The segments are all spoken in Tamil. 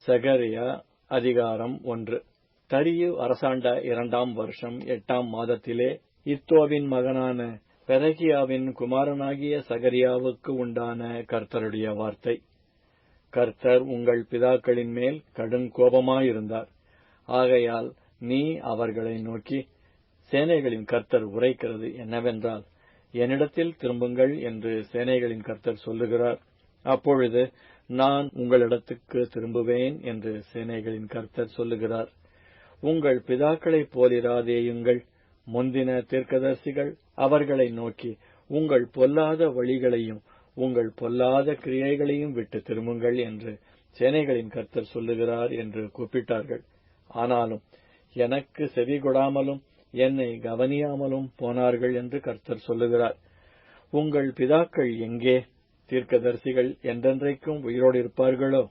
சகரியா அதிகாரம் 1. தரியு அரசாண்ட 2ஆம் வருஷம் 8ஆம் மாதத்திலே இத்தோவின் மகனான பெரகியாவின் குமாரனாகிய சகரியாவுக்கு உண்டான கர்த்தருடைய வார்த்தை. கர்த்தர் உங்கள் பிதாக்களின் மேல் கடுங்கோபமாயிருந்தார். ஆகையால் நீ அவர்களை நோக்கி, சேனைகளின் கர்த்தர் உரைக்கிறது என்னவென்றால், என்னிடத்தில் திரும்புங்கள் என்று சேனைகளின் கர்த்தர் சொல்லுகிறார். அப்பொழுது நான் உங்களிடத்துக்கு திரும்புவேன் என்று சேனைகளின் கர்த்தர் சொல்லுகிறார். உங்கள் பிதாக்களைப் போலிராதேயுங்கள். முந்தின தீர்க்கதரிசிகள் அவர்களை நோக்கி, உங்கள் பொல்லாத வழிகளையும் உங்கள் பொல்லாத கிரியைகளையும் விட்டு திரும்புங்கள் என்று சேனைகளின் கர்த்தர் சொல்லுகிறார் என்று கூப்பிட்டார்கள். ஆனாலும் எனக்கு செவிகொடாமலும் என்னை கவனியாமலும் போனார்கள் என்று கர்த்தர் சொல்லுகிறார். உங்கள் பிதாக்கள் எங்கே? தீர்க்கதரிசிகள் என்றென்றைக்கும் உயிரோடு இருப்பார்களோ?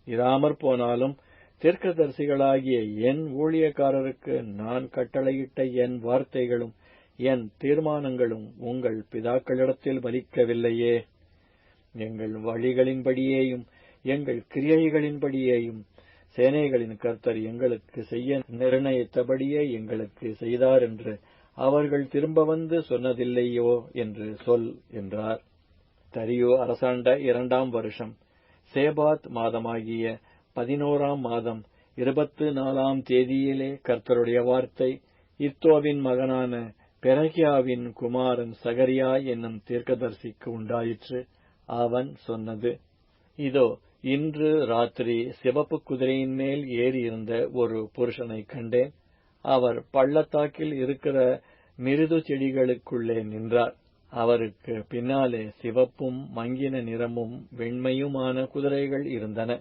இராமற் போனாலும் தீர்க்கதரிசிகளாகிய என் ஊழியக்காரருக்கு நான் கட்டளையிட்ட என் வார்த்தைகளும் என் தீர்மானங்களும் உங்கள் பிதாக்களிடத்தில் பலிக்கவில்லையே. எங்கள் வழிகளின்படியேயும் எங்கள் கிரியைகளின்படியேயும் சேனைகளின் கர்த்தர் எங்களுக்கு செய்ய நிர்ணயித்தபடியே எங்களுக்கு செய்தார் என்று அவர்கள் திரும்ப வந்து சொன்னதில்லையோ என்று சொல் என்றார். தரியு அரசாண்ட 2ஆம் வருஷம் சேபாத் மாதமாகிய 11ஆம் மாதம் 24ஆம் தேதியிலே கர்த்தருடைய வார்த்தை இத்தோவின் மகனான பெரகியாவின் குமாரன் சகரியா என்னும் தீர்க்கதரிசிக்கு உண்டாயிற்று. அவன் சொன்னது, இதோ, இன்று ராத்திரி சிவப்பு குதிரையின் மேல் ஏறியிருந்த ஒரு புருஷனை கண்டேன். அவர் பள்ளத்தாக்கில் இருக்கிற மிருது செடிகளுக்குள்ளே நின்றார். அவருக்கு பின்னாலே சிவப்பும் மங்கின நிறமும் வெண்மையுமான குதிரைகள் இருந்தன.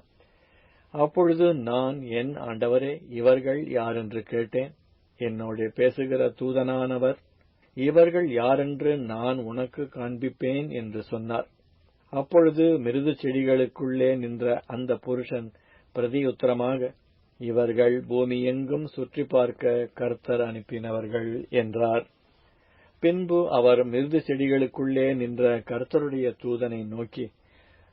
அப்பொழுது நான், என் ஆண்டவரே, இவர்கள் யாரென்று கேட்டேன். என்னோடு பேசுகிற தூதனானவர், இவர்கள் யாரென்று நான் உனக்கு காண்பிப்பேன் என்று சொன்னார். அப்பொழுது மிருது செடிகளுக்குள்ளே நின்ற அந்த புருஷன் பிரதியுத்தரமாக, இவர்கள் பூமி எங்கும் சுற்றி பார்க்க கர்த்தர் அனுப்பினவர்கள் என்றார். பின்பு அவர் மிருது செடிகளுக்குள்ளே நின்ற கர்த்தருடைய தூதனை நோக்கி,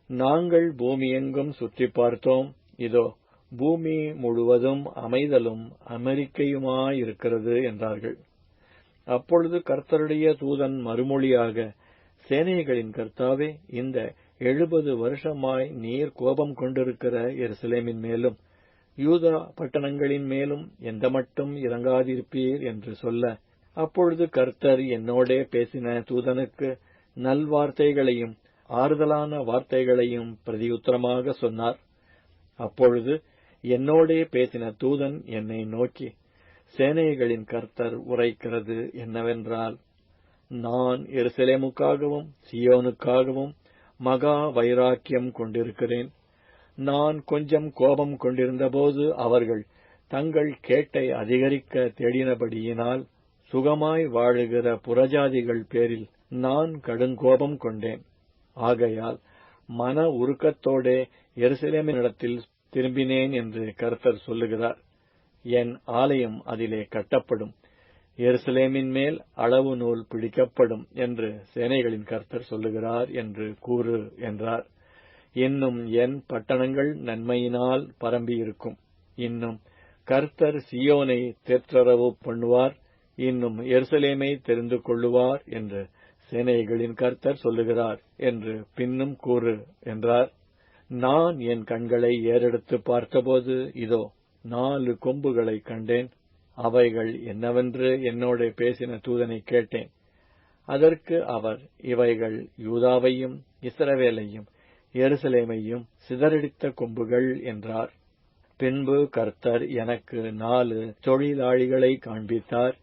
நாங்கள் பூமி எங்கும் சுற்றி பார்த்தோம். இதோ, பூமி முழுவதும் அமைதலும் அமெரிக்கையுமாயிருக்கிறது என்றார்கள். அப்பொழுது கர்த்தருடைய தூதன் மறுமொழியாக, சேனைகளின் கர்த்தாவே, இந்த 70 வருஷமாய் நீர் கோபம் கொண்டிருக்கிற எருசலேமின் மேலும் யூதா பட்டணங்களின் மேலும் எந்த மட்டும் இறங்காதிருப்பீர் என்று சொல்ல, அப்பொழுது கர்த்தர் என்னோடே பேசின தூதனுக்கு நல்வார்த்தைகளையும் ஆறுதலான வார்த்தைகளையும் பிரதியுத்தரமாக சொன்னார். அப்பொழுது என்னோடே பேசின தூதன் என்னை நோக்கி, சேனைகளின் கர்த்தர் உரைக்கிறது என்னவென்றால், நான் எருசலேமுக்காகவும் சீயோனுக்காகவும் மகா வைராக்கியம் கொண்டிருக்கிறேன். நான் கொஞ்சம் கோபம் கொண்டிருந்தபோது அவர்கள் தங்கள் கேட்டை அதிகரிக்க தேடினபடியினால் சுகமாய் வாழுகிற புறஜாதிகள் பேரில் நான் கடுங்கோபம் கொண்டேன். ஆகையால் மன உருக்கத்தோடே எருசலேமினிடத்தில் திரும்பினேன் என்று கர்த்தர் சொல்லுகிறார். என் ஆலயம் அதிலே கட்டப்படும், எருசலேமின் மேல் அளவு நூல் பிடிக்கப்படும் என்று சேனைகளின் கர்த்தர் சொல்லுகிறார் என்று கூறு என்றார். இன்னும் என் பட்டணங்கள் நன்மையினால் பரம்பியிருக்கும். இன்னும் கர்த்தர் சீயோனை தேற்றரவு பண்ணுவார். இன்னும் எருசலேமை தெரிந்து கொள்ளுவார் என்று சேனைகளின் கர்த்தர் சொல்லுகிறார் என்று பின்னும் கூறு என்றார். நான் என் கண்களை ஏறெடுத்து பார்த்தபோது, இதோ, 4 கொம்புகளை கண்டேன். அவைகள் என்னவென்று என்னோடு பேசின தூதனை கேட்டேன். அதற்கு அவர், இவைகள் யூதாவையும் இஸ்ரவேலையும் எருசலேமையும் சிதறடித்த கொம்புகள் என்றார். பின்பு கர்த்தர் எனக்கு 4 தொழிலாளிகளை காண்பித்தார்.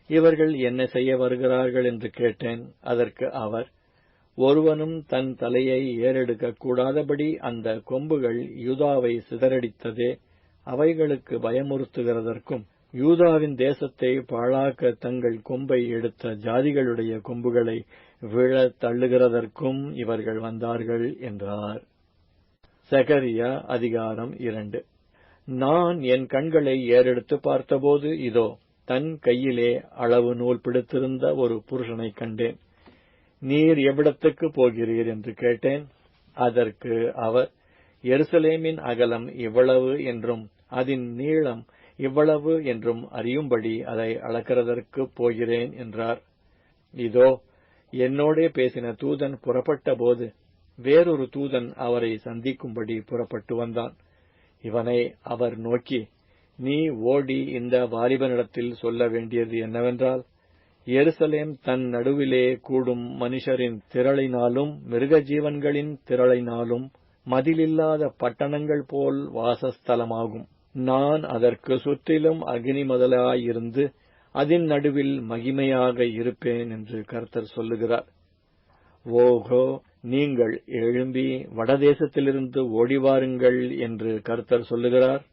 இவர்கள் என்ன செய்ய வருகிறார்கள் என்று கேட்டேன். அதற்கு அவர், ஒருவனும் தன் தலையை ஏறெடுக்க கூடாதபடி அந்த கொம்புகள் யூதாவை சிதறடித்ததே, அவைகளுக்கு பயமுறுத்துகிறதற்கும் யூதாவின் தேசத்தை பாழாக்க தங்கள் கொம்பை எடுத்த ஜாதிகளுடைய கொம்புகளை விழத் தள்ளுகிறதற்கும் இவர்கள் வந்தார்கள் என்றார். சகரியா அதிகாரம் 2. நான் என் கண்களை ஏறெடுத்து பார்த்தபோது, இதோ, தன் கையிலே அளவு நூல் பிடித்திருந்த ஒரு புருஷனை கண்டேன். நீர் எவ்விடத்துக்கு போகிறீர் என்று கேட்டேன். அதற்கு அவர், எருசலேமின் அகலம் இவ்வளவு என்றும் அதன் நீளம் இவ்வளவு என்றும் அறியும்படி அதை அளக்கிறதற்குப் போகிறேன் என்றார். இதோ, என்னோடே பேசின தூதன் புறப்பட்ட போது வேறொரு தூதன் அவரை சந்திக்கும்படி புறப்பட்டு வந்தான். இவனை அவர் நோக்கி, நீ ஓடி இந்த வாலிபனிடத்தில் சொல்ல வேண்டியது என்னவென்றால், எருசலேம் தன் நடுவிலே கூடும் மனுஷரின் திரளினாலும் மிருகஜீவன்களின் திரளினாலும் மதிலில்லாத பட்டணங்கள் போல் வாசஸ்தலமாகும். நான் அதற்கு சுற்றிலும் அக்னி முதலாயிருந்து அதன் நடுவில் மகிமையாக இருப்பேன் என்று கர்த்தர் சொல்லுகிறார். ஓகோ, நீங்கள் எழும்பி வடதேசத்திலிருந்து ஓடிவாருங்கள் என்று கர்த்தர் சொல்லுகிறார்.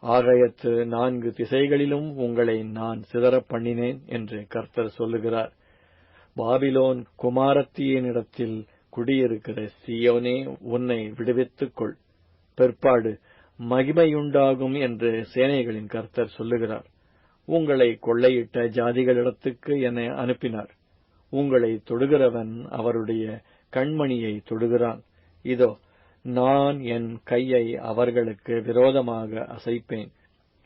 ஆகாயத்து 4 திசைகளிலும் உங்களை நான் சிதறப் பண்ணினேன் என்று கர்த்தர் சொல்லுகிறார். பாபிலோன் குமாரத்தியினிடத்தில் குடியிருக்கிற சீயோனே, உன்னை விடுவித்துக் கொள், பிற்பாடு மகிமையுண்டாகும் என்று சேனைகளின் கர்த்தர் சொல்லுகிறார். உங்களை கொள்ளையிட்ட ஜாதிகளிடத்துக்கு என்னை அனுப்பினார். உங்களை தொடுகிறவன் அவருடைய கண்மணியை தொடுகிறான். இதோ, நான் என் கையை அவர்களுக்கு விரோதமாக அசைப்பேன்.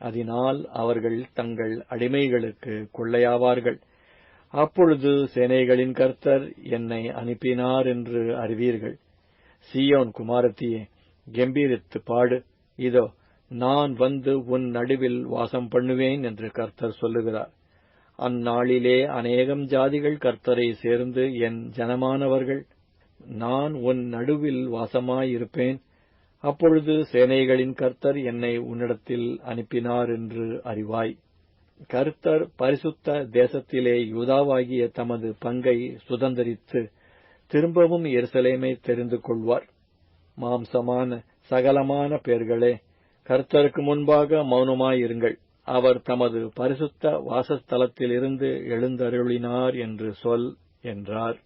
அதனால் அவர்கள் தங்கள் அடிமைகளுக்கு கொள்ளையாவார்கள். அப்பொழுது சேனைகளின் கர்த்தர் என்னை அனுப்பினார் என்று அறிவீர்கள். சீயோன் குமாரத்தியே, கெம்பீரித்து பாடு. இதோ, நான் வந்து உன் நடுவில் வாசம் பண்ணுவேன் என்று கர்த்தர் சொல்லுகிறார். அந்நாளிலே அநேகம் ஜாதிகள் கர்த்தரை சேர்ந்து என் ஜனமானவர்கள். நான் உன் நடுவில் வாசமாயிருப்பேன். அப்பொழுது சேனைகளின் கர்த்தர் என்னை உன்னிடத்தில் அனுப்பினார் என்று அறிவாய். கர்த்தர் பரிசுத்த தேசத்திலே யூதாவாகிய தமது பங்கை சுதந்தரித்து திரும்பவும் எருசலேமை தெரிந்து கொள்வார். மாம்சமான சகலமான பேர்களே, கர்த்தருக்கு முன்பாக மௌனமாயிருங்கள். அவர் தமது பரிசுத்த வாசஸ்தலத்திலிருந்து எழுந்தருளினார் என்று சொல் என்றார்.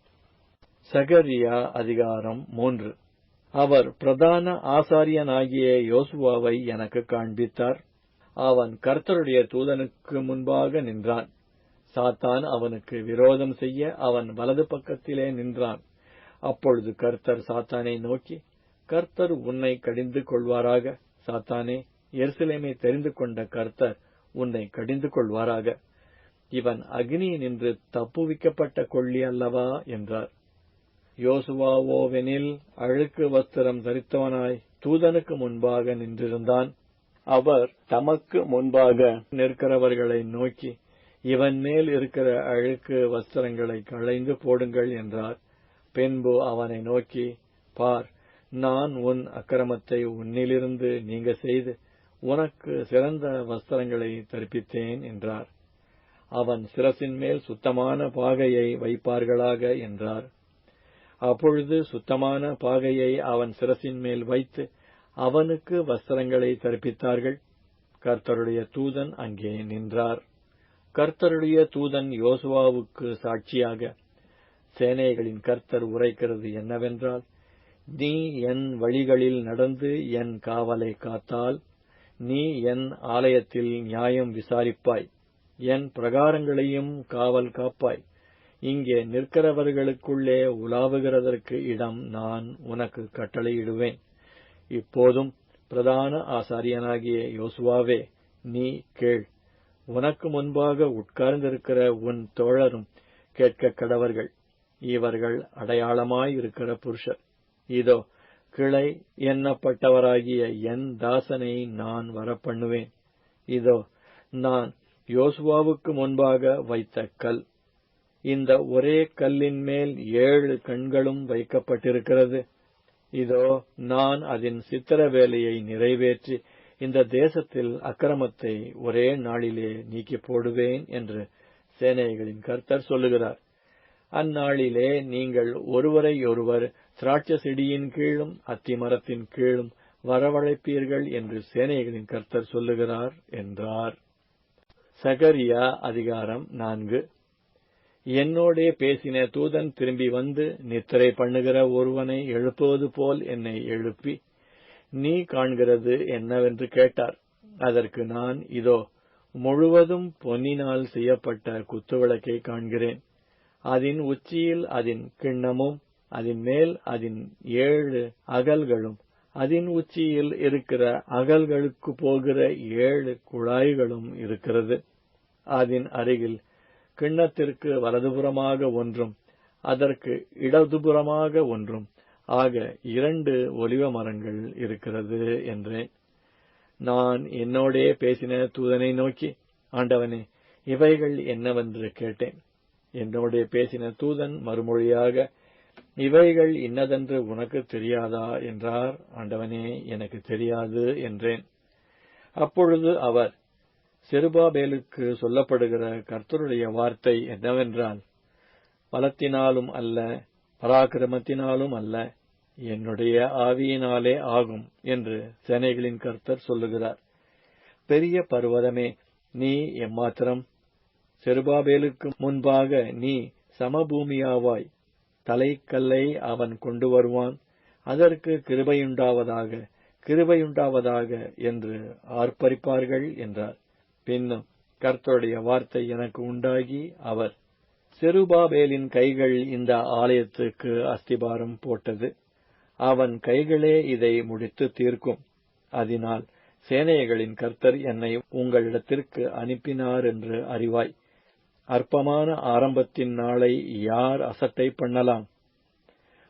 சகரியா அதிகாரம் 3. அவர் பிரதான ஆசாரியனாகிய யோசுவாவை எனக்கு காண்பித்தார். அவன் கர்த்தருடைய தூதனுக்கு முன்பாக நின்றான். சாத்தான் அவனுக்கு விரோதம் செய்ய அவன் வலது பக்கத்திலே நின்றான். அப்பொழுது கர்த்தர் சாத்தானை நோக்கி, கர்த்தர் உன்னை கடிந்து கொள்வாராக. சாத்தானே, எருசலேமை தெரிந்து கொண்ட கர்த்தர் உன்னை கடிந்து கொள்வாராக. இவன் அக்னியினின்று தப்புவிக்கப்பட்ட கொள்ளி அல்லவா என்றார். யோசுவாவோவெனில் அழுக்கு வஸ்திரம் தரித்தவனாய் தூதனுக்கு முன்பாக நின்றிருந்தான். அவர் தமக்கு முன்பாக நிற்கிறவர்களை நோக்கி, இவன் மேல் இருக்கிற அழுக்கு வஸ்திரங்களை களைந்து போடுங்கள் என்றார். பின்பு அவனை நோக்கி, பார், நான் உன் அக்கிரமத்தை உன்னிலிருந்து நீங்க செய்து உனக்கு சிறந்த வஸ்திரங்களை தரிப்பித்தேன் என்றார். அவன் சிரசின் மேல் சுத்தமான பாகையை வைப்பார்களாக என்றார். அப்பொழுது சுத்தமான பாகையை அவன் சிரசின் மேல் வைத்து அவனுக்கு வஸ்திரங்களை தரிப்பித்தார்கள். கர்த்தருடைய தூதன் அங்கே நின்றார். கர்த்தருடைய தூதன் யோசுவாவுக்கு சாட்சியாக, சேனைகளின் கர்த்தர் உரைக்கிறது என்னவென்றால், நீ என் வழிகளில் நடந்து என் காவலை காத்தால், நீ என் ஆலயத்தில் நியாயம் விசாரிப்பாய், என் பிரகாரங்களையும் காவல் காப்பாய். இங்கே நிற்கிறவர்களுக்குள்ளே உலாவுகிறதற்கு இடம் நான் உனக்கு கட்டளையிடுவேன். இப்போதும் பிரதான ஆசாரியனாகிய யோசுவாவே, நீ கேள். உனக்கு முன்பாக உட்கார்ந்திருக்கிற உன் தோழரும் கேட்க கடவர்கள். இவர்கள் அடையாளமாயிருக்கிற புருஷர். இதோ, கிளை எண்ணப்பட்டவராகிய என் தாசனை நான் வரப்பண்ணுவேன். இதோ, நான் யோசுவாவுக்கு முன்பாக வைத்த கல். இந்த ஒரே கல்லின் மேல் 7 கண்களும் வைக்கப்பட்டிருக்கிறது. இதோ, நான் அதன் சித்திர வேலையை நிறைவேற்றி இந்த தேசத்தில் அக்கிரமத்தை ஒரே நாளிலே நீக்கி போடுவேன் என்று சேனைகளின் கர்த்தர் சொல்லுகிறார். அந்நாளிலே நீங்கள் ஒருவரையொருவர் திராட்சை செடியின் கீழும் அத்திமரத்தின் கீழும் வரவழைப்பீர்கள் என்று சேனைகளின் கர்த்தர் சொல்லுகிறார் என்றார். சகரியா அதிகாரம் 4. என்னோடே பேசின தூதன் திரும்பி வந்து நித்திரை பண்ணுகிற ஒருவனை எழுப்புவது போல் என்னை எழுப்பி, நீ காண்கிறது என்னவென்று கேட்டார். அதற்கு நான், இதோ, முழுவதும் பொன்னினால் செய்யப்பட்ட குத்துவிளக்கை காண்கிறேன். அதன் உச்சியில் அதன் கிண்ணமும் அதன் மேல் அதன் 7 அகல்களும் அதன் உச்சியில் இருக்கிற அகல்களுக்கு போகிற 7 குழாய்களும் இருக்கிறது. அதன் அருகில் கிண்ணத்திற்கு வலதுபுறமாக ஒன்றும் அதற்கு இடதுபுறமாக ஒன்றும் ஆக 2 ஒலிவ மரங்கள் இருக்கிறது என்றேன். நான் என்னோடே பேசின தூதனை நோக்கி, ஆண்டவனே, இவைகள் என்னவென்று கேட்டேன். என்னோடே பேசின தூதன் மறுமொழியாக, இவைகள் இன்னதென்று உனக்கு தெரியாதா என்றார். ஆண்டவனே, எனக்கு தெரியாது என்றேன். அப்பொழுது அவர், செருபாபேலுக்கு சொல்லப்படுகிற கர்த்தருடைய வார்த்தை என்னவென்றால், பலத்தினாலும் அல்ல, பராக்கிரமத்தினாலும் அல்ல, என்னுடைய ஆவியினாலே ஆகும் என்று சேனைகளின் கர்த்தர் சொல்லுகிறார். பெரிய பர்வதமே, நீ எம்மாத்திரம்? செருபாபேலுக்கு முன்பாக நீ சமபூமியாவாய். தலைக்கல்லை அவன் கொண்டு வருவான், அதற்கு கிருபையுண்டாவதாக, கிருபையுண்டாவதாக என்று ஆர்ப்பரிப்பார்கள் என்றார். பின்னும் கர்த்தருடைய வார்த்தை எனக்கு உண்டாகி, அவர், செருபாபேலின் கைகள் இந்த ஆலயத்துக்கு அஸ்திபாரம் போட்டது. அவன் கைகளே இதை முடித்து தீர்க்கும். அதனால் சேனைகளின் கர்த்தர் என்னை உங்களிடத்திற்கு அனுப்பினார் என்று அறிவாய். அற்பமான ஆரம்பத்தின் நாளை யார் அசட்டை பண்ணலாம்?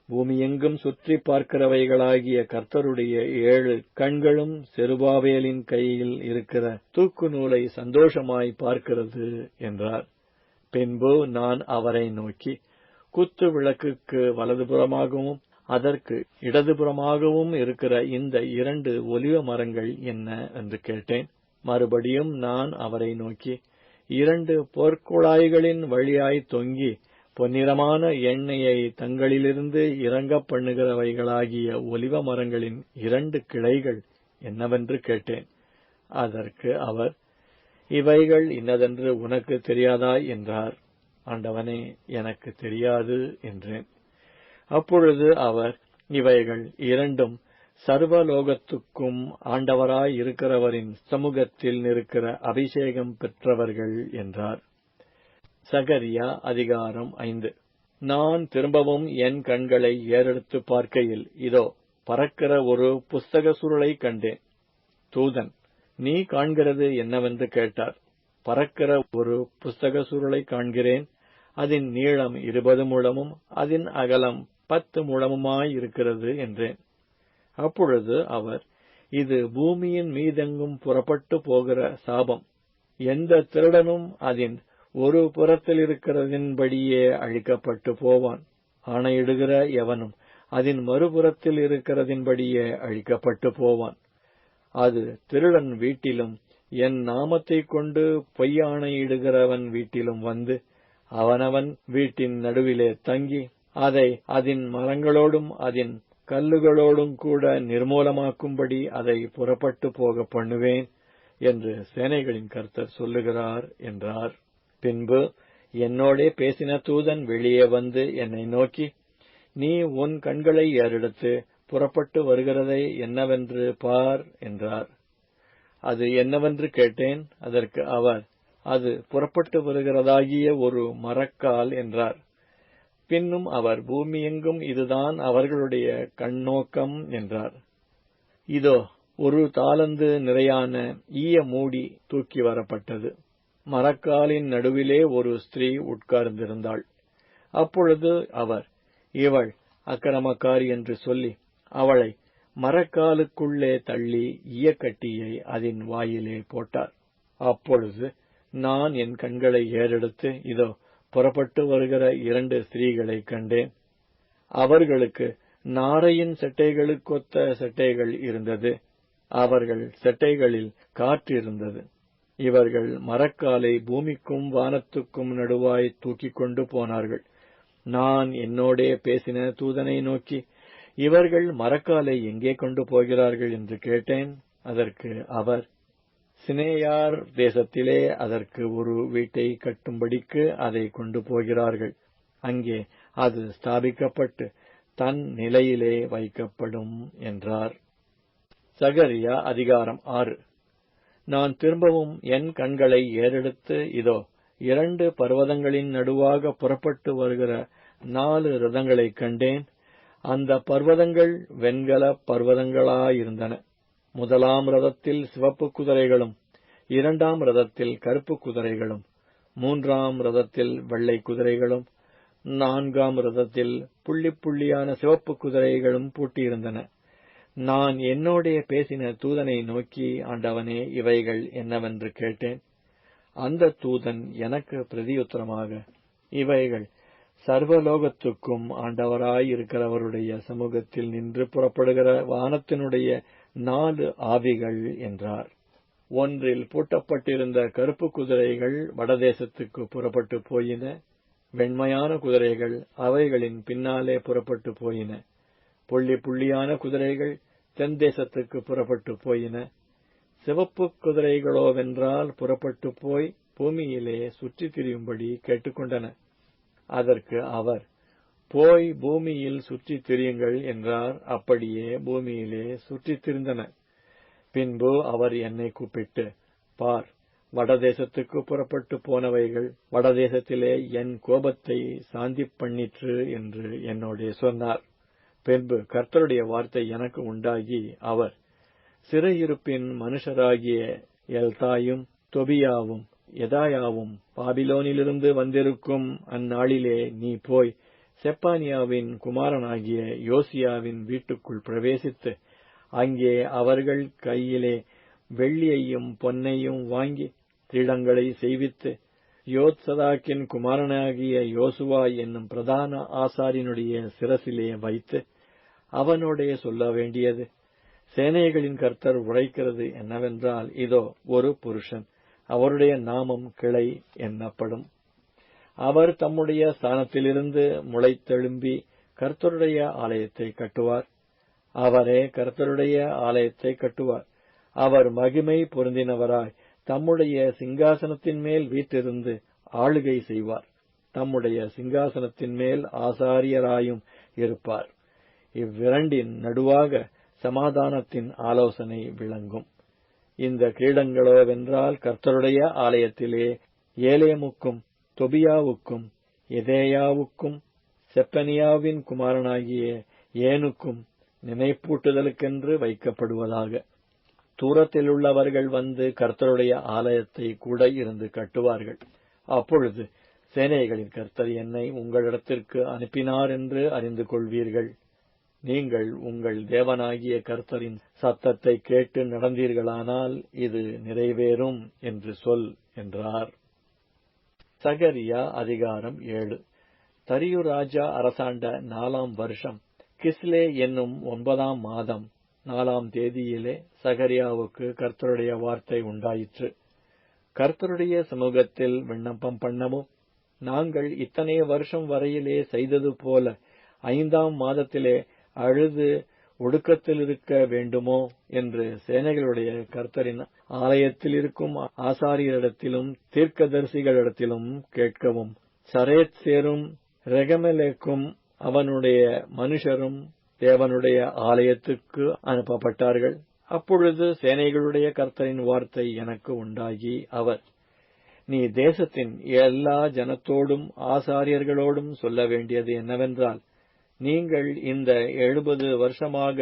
பூமியெங்கும் சுற்றி பார்க்கிறவைகளாகிய கர்த்தருடைய 7 கண்களும் செருபாபேலின் கையில் இருக்கிற தூக்கு நூலை சந்தோஷமாய் பார்க்கிறது என்றார். பின்பு நான் அவரை நோக்கி, குத்து விளக்குக்கு வலதுபுறமாகவும் அதற்கு இடதுபுறமாகவும் இருக்கிற இந்த 2 ஒலிவ மரங்கள் என்ன என்று கேட்டேன். மறுபடியும் நான் அவரை நோக்கி, 2 பொற்குழாய்களின் வழியாய் தொங்கி பொன்னிறமான எண்ணெயை தங்களிலிருந்து இறங்க பண்ணுகிறவைகளாகிய ஒலிவ மரங்களின் 2 கிளைகள் என்னவென்று கேட்டேன். அதற்கு அவர், இவைகள் இன்னதென்று உனக்கு தெரியாதா என்றார். ஆண்டவனே, எனக்கு தெரியாது என்றேன். அப்பொழுது அவர், இவைகள் 2 சர்வலோகத்துக்கும் ஆண்டவராய் இருக்கிறவரின் சமூகத்தில் நிற்கிற அபிஷேகம் பெற்றவர்கள் என்றார். சகரியா அதிகாரம் 5. நான் திரும்பவும் என் கண்களை ஏறெடுத்து பார்க்கையில், இதோ பறக்கிற ஒரு புஸ்தக சுருளை கண்டேன். தூதன், நீ காண்கிறது என்னவென்று கேட்டார். பறக்கிற ஒரு புஸ்தக சுருளை காண்கிறேன். அதன் நீளம் 20 முழமும் அதன் அகலம் 10 முழமுமாயிருக்கிறது என்றேன். அப்பொழுது அவர், இது பூமியின் மீதெங்கும் புறப்பட்டு போகிற சாபம். எந்த திருடனும் அதன் ஒரு புறத்தில் இருக்கிறதின்படியே அழிக்கப்பட்டு போவான். ஆணையிடுகிற எவனும் அதன் மறுபுறத்தில் இருக்கிறதின்படியே அழிக்கப்பட்டு போவான். அது திருடன் வீட்டிலும் என் நாமத்தைக் கொண்டு பொய்யாணையிடுகிறவன் வீட்டிலும் வந்து அவனவன் வீட்டின் நடுவிலே தங்கி அதை அதன் மரங்களோடும் அதன் கல்லுகளோடும் கூட நிர்மூலமாக்கும்படி அதை புறப்பட்டு போக பண்ணுவேன் என்று சேனைகளின் கர்த்தர் சொல்லுகிறார் என்றார். பின்பு என்னோடே பேசின தூதன் வெளியே வந்து என்னை நோக்கி, நீ உன் கண்களை ஏறெடுத்து புறப்பட்டு வருகிறதை என்னவென்று பார் என்றார். அது என்னவென்று கேட்டேன். அதற்கு அவர், அது புறப்பட்டு வருகிறதாகிய ஒரு மரக்கால் என்றார். பின்னும் அவர், பூமியெங்கும் இதுதான் அவர்களுடைய கண்ணோக்கம் என்றார். இதோ ஒரு தாலந்து நிறையான ஈய மூடி தூக்கி வரப்பட்டது. மரக்காலின் நடுவிலே ஒரு ஸ்திரீ உட்கார்ந்திருந்தாள். அப்பொழுது அவர், இவள் அக்கிரமக்காரி என்று சொல்லி அவளை மரக்காலுக்குள்ளே தள்ளி ஈயக்கட்டியை அதன் வாயிலே போட்டார். அப்பொழுது நான் என் கண்களை ஏறெடுத்து, இதோ புறப்பட்டு வருகிற 2 ஸ்திரீகளைக் கண்டேன். அவர்களுக்கு நாரையின் செட்டைகளுக்கொத்த செட்டைகள் இருந்தது. அவர்கள் செட்டைகளில் காற்று இருந்தது. இவர்கள் மரக்காலை பூமிக்கும் வானத்துக்கும் நடுவாய் தூக்கிக் கொண்டு போனார்கள். நான் என்னோடே பேசின தூதனை நோக்கி, இவர்கள் மரக்காலை எங்கே கொண்டு போகிறார்கள் என்று கேட்டேன். அதற்கு அவர், சினேயார் தேசத்திலே அதற்கு ஒரு வீட்டை கட்டும்படிக்கு அதை கொண்டு போகிறார்கள். அங்கே அது ஸ்தாபிக்கப்பட்டு தன் நிலையிலே வைக்கப்படும் என்றார். சகரியா அதிகாரம் 6. நான் திரும்பவும் என் கண்களை ஏறெடுத்து, இதோ 2 பர்வதங்களின் நடுவாக புறப்பட்டு வருகிற 4 ரதங்களைக் கண்டேன். அந்த பர்வதங்கள் வெண்கல பர்வதங்களாயிருந்தன. முதலாம் ரதத்தில் சிவப்பு குதிரைகளும், இரண்டாம் ரதத்தில் கருப்பு குதிரைகளும், மூன்றாம் ரதத்தில் வெள்ளை குதிரைகளும், நான்காம் ரதத்தில் புள்ளி புள்ளியான சிவப்பு குதிரைகளும் பூட்டியிருந்தன. நான் என்னோடே பேசின தூதனை நோக்கி, ஆண்டவனே, இவைகள் என்னவென்று கேட்டேன். அந்த தூதன் எனக்கு பிரதியுத்தரமாக, இவைகள் சர்வலோகத்துக்கும் ஆண்டவராயிருக்கிறவருடைய சமூகத்தில் நின்று புறப்படுகிற வானத்தினுடைய 4 ஆவிகள் என்றார். ஒன்றில் பூட்டப்பட்டிருந்த கருப்பு குதிரைகள் வடதேசத்துக்கு புறப்பட்டு போயின. வெண்மையான குதிரைகள் அவைகளின் பின்னாலே புறப்பட்டு போயின. புள்ளி புள்ளியான குதிரைகள் தென் தேசத்துக்கு புறப்பட்டு போயின. சிவப்பு குதிரைகளோவென்றால் புறப்பட்டு போய் பூமியிலே சுற்றித் திரியும்படி கேட்டுக்கொண்டன. அதற்கு அவர், போய் பூமியில் சுற்றித் திரியுங்கள் என்றார். அப்படியே பூமியிலே சுற்றித் திரிந்தன. பின்பு அவர் என்னை கூப்பிட்டு, பார், வடதேசத்துக்கு புறப்பட்டு போனவைகள் வடதேசத்திலே என் கோபத்தை சாந்தி பண்ணிற்று என்று என்னோடே சொன்னார். பின்பு கர்த்தருடைய வார்த்தை எனக்கு உண்டாகி, அவர், சிறையிருப்பின் மனுஷராகிய எல்தாயும் தொபியாவும் எதாயாவும் பாபிலோனிலிருந்து வந்திருக்கும் அந்நாளிலே நீ போய் செப்பானியாவின் குமாரனாகிய யோசியாவின் வீட்டுக்குள் பிரவேசித்து, அங்கே அவர்கள் கையிலே வெள்ளியையும் பொன்னையும் வாங்கி கிரீடங்களை செய்வித்து, யோத்சதாக்கின் குமாரனாகிய யோசுவா என்னும் பிரதான ஆசாரியனுடைய சிரசிலே வைத்து, அவனோடே சொல்ல வேண்டியது, சேனைகளின் கர்த்தர் உரைக்கிறது என்னவென்றால், இதோ ஒரு புருஷன், அவருடைய நாமம் கிளை என்னப்படும். அவர் தம்முடைய ஸ்தானத்திலிருந்து முளைத்தெழும்பி கர்த்தருடைய ஆலயத்தை கட்டுவார். அவரே கர்த்தருடைய ஆலயத்தை கட்டுவார். அவர் மகிமை பொருந்தினவராய் தம்முடைய சிங்காசனத்தின் மேல் வீற்றிருந்து ஆளுகை செய்வார். தம்முடைய சிங்காசனத்தின் மேல் ஆசாரியராயும் இருப்பார். இவ்விரண்டின் நடுவாக சமாதானத்தின் ஆலோசனை விளங்கும். இந்த கிரீடங்களோவென்றால் கர்த்தருடைய ஆலயத்திலே ஏலேமுக்கும் தொபியாவுக்கும் எதேயாவுக்கும் செப்பனியாவின் குமாரனாகிய ஏனுக்கும் நினைப்பூட்டுதலுக்கென்று வைக்கப்படுவதாக. தூரத்திலுள்ளவர்கள் வந்து கர்த்தருடைய ஆலயத்தை கூட இருந்து கட்டுவார்கள். அப்பொழுது சேனைகளின் கர்த்தர் என்னை உங்களிடத்திற்கு அனுப்பினார் என்று அறிந்து கொள்வீர்கள். நீங்கள் உங்கள் தேவனாகிய கர்த்தரின் சத்தத்தை கேட்டு நடந்தீர்களானால் இது நிறைவேறும் என்று சொல் என்றார். சகரியா அதிகாரம் 7. தரியு ராஜா அரசாண்ட 4ஆம் வருஷம் கிஸ்லே என்னும் 9ஆம் மாதம் 4ஆம் தேதியிலே சகரியாவுக்கு கர்த்தருடைய வார்த்தை உண்டாயிற்று. கர்த்தருடைய சமூகத்தில் விண்ணப்பம் பண்ணவும், நாங்கள் இத்தனை வருஷம் வரையிலே செய்தது போல 5ஆம் மாதத்திலே அழுது ஒடுக்கத்தில் இருக்க வேண்டுமோ என்று சேனைகளுடைய கர்த்தரின் ஆலயத்தில் இருக்கும் ஆசாரியரிடத்திலும் தீர்க்கதரிசிகளிடத்திலும் கேட்கவும், சரேத் சேரும் ரெகமெலேக்கும் அவனுடைய மனுஷரும் தேவனுடைய ஆலயத்துக்கு அனுப்பப்பட்டார்கள். அப்பொழுது சேனைகளுடைய கர்த்தரின் வார்த்தை எனக்கு உண்டாகி, அவர், நீ தேசத்தின் எல்லா ஜனத்தோடும் ஆசாரியர்களோடும் சொல்ல வேண்டியது என்னவென்றால், நீங்கள் இந்த 70 வருஷமாக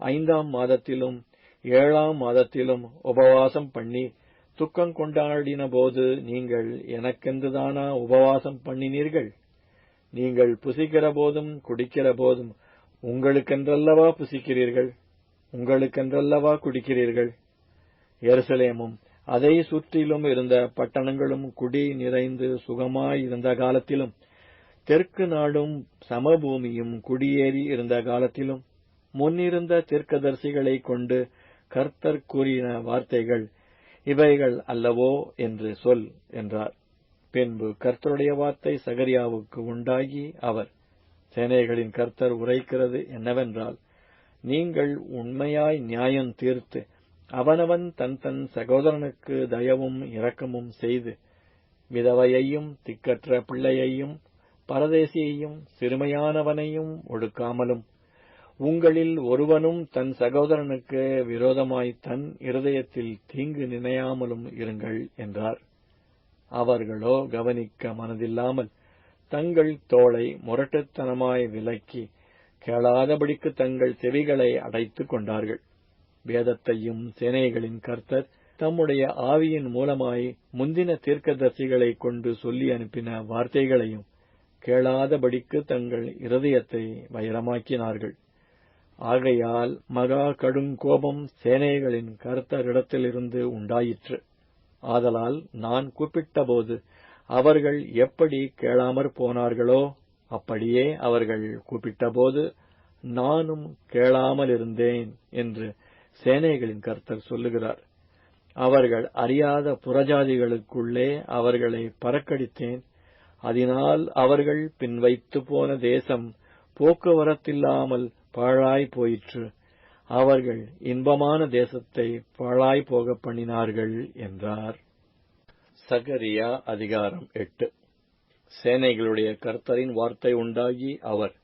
5ஆம் மாதத்திலும் 7ஆம் மாதத்திலும் உபவாசம் பண்ணி துக்கம் கொண்டாடின போது நீங்கள் எனக்கென்றுதானா உபவாசம் பண்ணினீர்கள்? நீங்கள் புசிக்கிற போதும் குடிக்கிற போதும் உங்களுக்கென்றல்லவா புசிக்கிறீர்கள், உங்களுக்கென்றல்லவா குடிக்கிறீர்கள்? எருசலேமும் அதை சுற்றிலும் இருந்த பட்டணங்களும் குடி நிறைந்து சுகமாயிருந்த காலத்திலும், தெற்கு நாடும் சமபூமியும் குடியேறி இருந்த காலத்திலும், முன்னிருந்த தீர்க்கதரிசிகளை கொண்டு கர்த்தர் கூறின வார்த்தைகள் இவைகள் அல்லவோ என்று சொல் என்றார். பின்பு கர்த்தருடைய வார்த்தை சகரியாவுக்கு உண்டாகி, அவர், சேனைகளின் கர்த்தர் உரைக்கிறது என்னவென்றால், நீங்கள் உண்மையாய் நியாயம் தீர்த்து அவனவன் தன் தன் சகோதரனுக்கு தயவும் இரக்கமும் செய்து, விதவையையும் திக்கற்ற பிள்ளையையும் பரதேசியையும் சிறுமையானவனையும் ஒடுக்காமலும், உங்களில் ஒருவனும் தன் சகோதரனுக்கு விரோதமாய் தன் இருதயத்தில் தீங்கு நினையாமலும் இருங்கள் என்றார். அவர்களோ கவனிக்க மனதில்லாமல் தங்கள் தோளை முரட்டுத்தனமாய் விலக்கி கேளாதபடிக்கு தங்கள் செவிகளை அடைத்துக் கொண்டார்கள். வேதத்தையும் சேனைகளின் கர்த்தர் தம்முடைய ஆவியின் மூலமாய் முந்தின தீர்க்கதரிசிகளைக் கொண்டு சொல்லி அனுப்பின வார்த்தைகளையும் கேளாதபடிக்கு தங்கள் இருதயத்தை வைரமாக்கினார்கள். ஆகையால் மகா கடுங்கோபம் சேனைகளின் கர்த்தரிடத்திலிருந்து உண்டாயிற்று. ஆதலால் நான் கூப்பிட்டபோது அவர்கள் எப்படி கேளாமற் போனார்களோ அப்படியே அவர்கள் கூப்பிட்டபோது நானும் கேளாமலிருந்தேன் என்று சேனைகளின் கர்த்தர் சொல்லுகிறார். அவர்கள் அறியாத புறஜாதிகளுக்குள்ளே அவர்களை பறக்கடித்தேன். அதனால் அவர்கள் பின் வைத்து போன தேசம் போக்குவரத்தில்லாமல் பாழாய் போயிற்று. அவர்கள் இன்பமான தேசத்தை பாழாய் போக பண்ணினார்கள் என்றார். சகரியா அதிகாரம் 8. சேனைகளுடைய கர்த்தரின் வார்த்தை உண்டாகி அவர்,